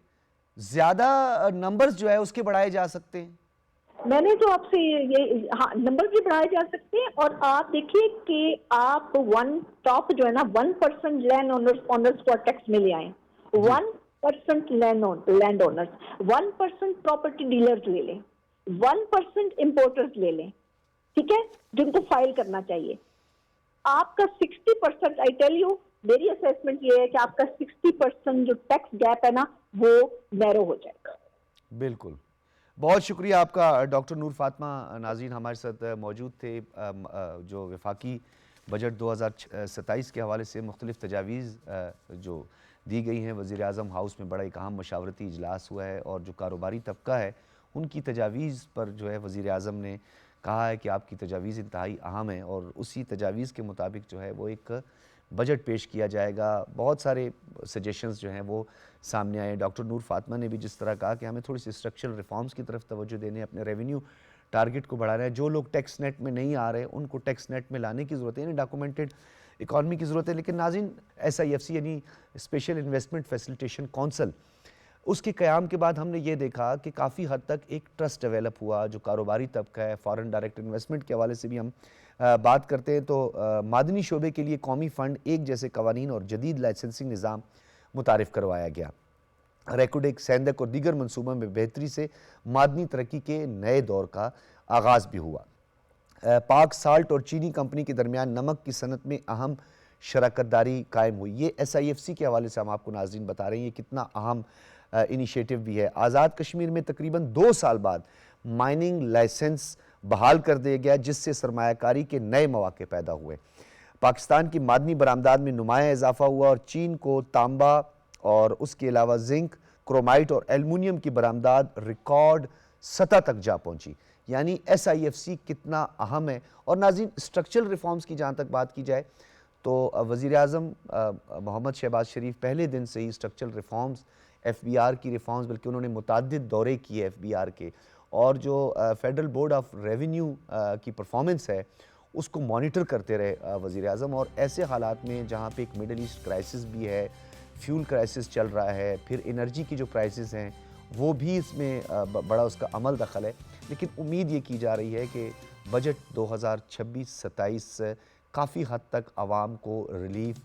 زیادہ نمبرز جو ہے اس کے بڑھائے جا سکتے ہیں؟ میں نے تو آپ سے یہ نمبر بھی بڑھائے جا سکتے ہیں, اور آپ دیکھیے کہ آپ ٹاپ جو ہے نا 1% لینڈ اونرز کو ٹیکس میں لے آئیں. 1% لینڈ اونرز, 1% پراپرٹی ڈیلرز لے لیں, 1% امپورٹرز لے لیں, ٹھیک ہے, جن کو فائل کرنا چاہیے. آپ کا 60%, آئی ٹیل یو میری اسیسمنٹ یہ ہے کہ آپ کا 60% جو ٹیکس گیپ ہے نا وہ نیرو ہو جائے گا. بالکل, بہت شکریہ آپ کا ڈاکٹر نور فاطمہ. ناظرین ہمارے ساتھ موجود تھے جو وفاقی بجٹ 2027 کے حوالے سے مختلف تجاویز جو دی گئی ہیں. وزیر اعظم ہاؤس میں بڑا ایک اہم مشاورتی اجلاس ہوا ہے, اور جو کاروباری طبقہ ہے ان کی تجاویز پر جو ہے وزیر اعظم نے کہا ہے کہ آپ کی تجاویز انتہائی اہم ہیں, اور اسی تجاویز کے مطابق جو ہے وہ ایک بجٹ پیش کیا جائے گا. بہت سارے سجیشنز جو ہیں وہ سامنے آئے. ڈاکٹر نور فاطمہ نے بھی جس طرح کہا کہ ہمیں تھوڑی سی اسٹرکچرل ریفارمز کی طرف توجہ دینے, اپنے ریونیو ٹارگٹ کو بڑھانا ہے. جو لوگ ٹیکس نیٹ میں نہیں آ رہے ان کو ٹیکس نیٹ میں لانے کی ضرورت ہے, یعنی ڈاکومنٹڈ اکانومی کی ضرورت ہے. لیکن ناظرین SIFC یعنی اسپیشل انویسٹمنٹ فیسیلیٹیشن کونسل, اس کے قیام کے بعد ہم نے یہ دیکھا کہ کافی حد تک ایک ٹرسٹ ڈیولپ ہوا. جو کاروباری طبقہ ہے, فارن ڈائریکٹ انویسٹمنٹ کے حوالے سے بھی ہم بات کرتے ہیں تو معدنی شعبے کے لیے قومی فنڈ ایک جیسے قوانین اور جدید لائسنسنگ نظام متعارف کروایا گیا. ریکوڈیک, سیندک اور دیگر منصوبوں میں بہتری سے معدنی ترقی کے نئے دور کا آغاز بھی ہوا. پاک سالٹ اور چینی کمپنی کے درمیان نمک کی صنعت میں اہم شراکت داری قائم ہوئی. یہ SIFC کے حوالے سے ہم آپ کو ناظرین بتا رہے ہیں یہ کتنا اہم انیشیٹو بھی ہے. آزاد کشمیر میں تقریباً 2 سال بعد مائننگ لائسنس بحال کر دیا گیا، جس سے سرمایہ کاری کے نئے مواقع پیدا ہوئے۔ پاکستان کی معدنی برآمدات میں نمایاں اضافہ ہوا اور چین کو تانبا اور اس کے علاوہ زنک، کرومائٹ اور ایلومینیم کی برآمدات ریکارڈ سطح تک جا پہنچی۔ یعنی ایس آئی ایف سی کتنا اہم ہے۔ اور ناظرین، اسٹرکچرل ریفارمز کی جہاں تک بات کی جائے تو وزیر اعظم محمد شہباز شریف پہلے دن سے ہی structural reforms, F B R کی ریفارمز، بلکہ انہوں نے متعدد دورے کیے ایف بی آر کے، اور جو فیڈرل بورڈ آف ریونیو کی پرفارمنس ہے اس کو مانیٹر کرتے رہے وزیر اعظم۔ اور ایسے حالات میں جہاں پہ ایک مڈل ایسٹ کرائسس بھی ہے، فیول کرائسس چل رہا ہے، پھر انرجی کی جو پرائسز ہیں وہ بھی اس میں بڑا اس کا عمل دخل ہے، لیکن امید یہ کی جا رہی ہے کہ بجٹ 2026-27 کافی حد تک عوام کو ریلیف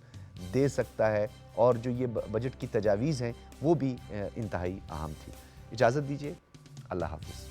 دے سکتا ہے، اور جو یہ بجٹ کی تجاویز ہیں وہ بھی انتہائی اہم تھی۔ اجازت دیجیے، اللہ حافظ۔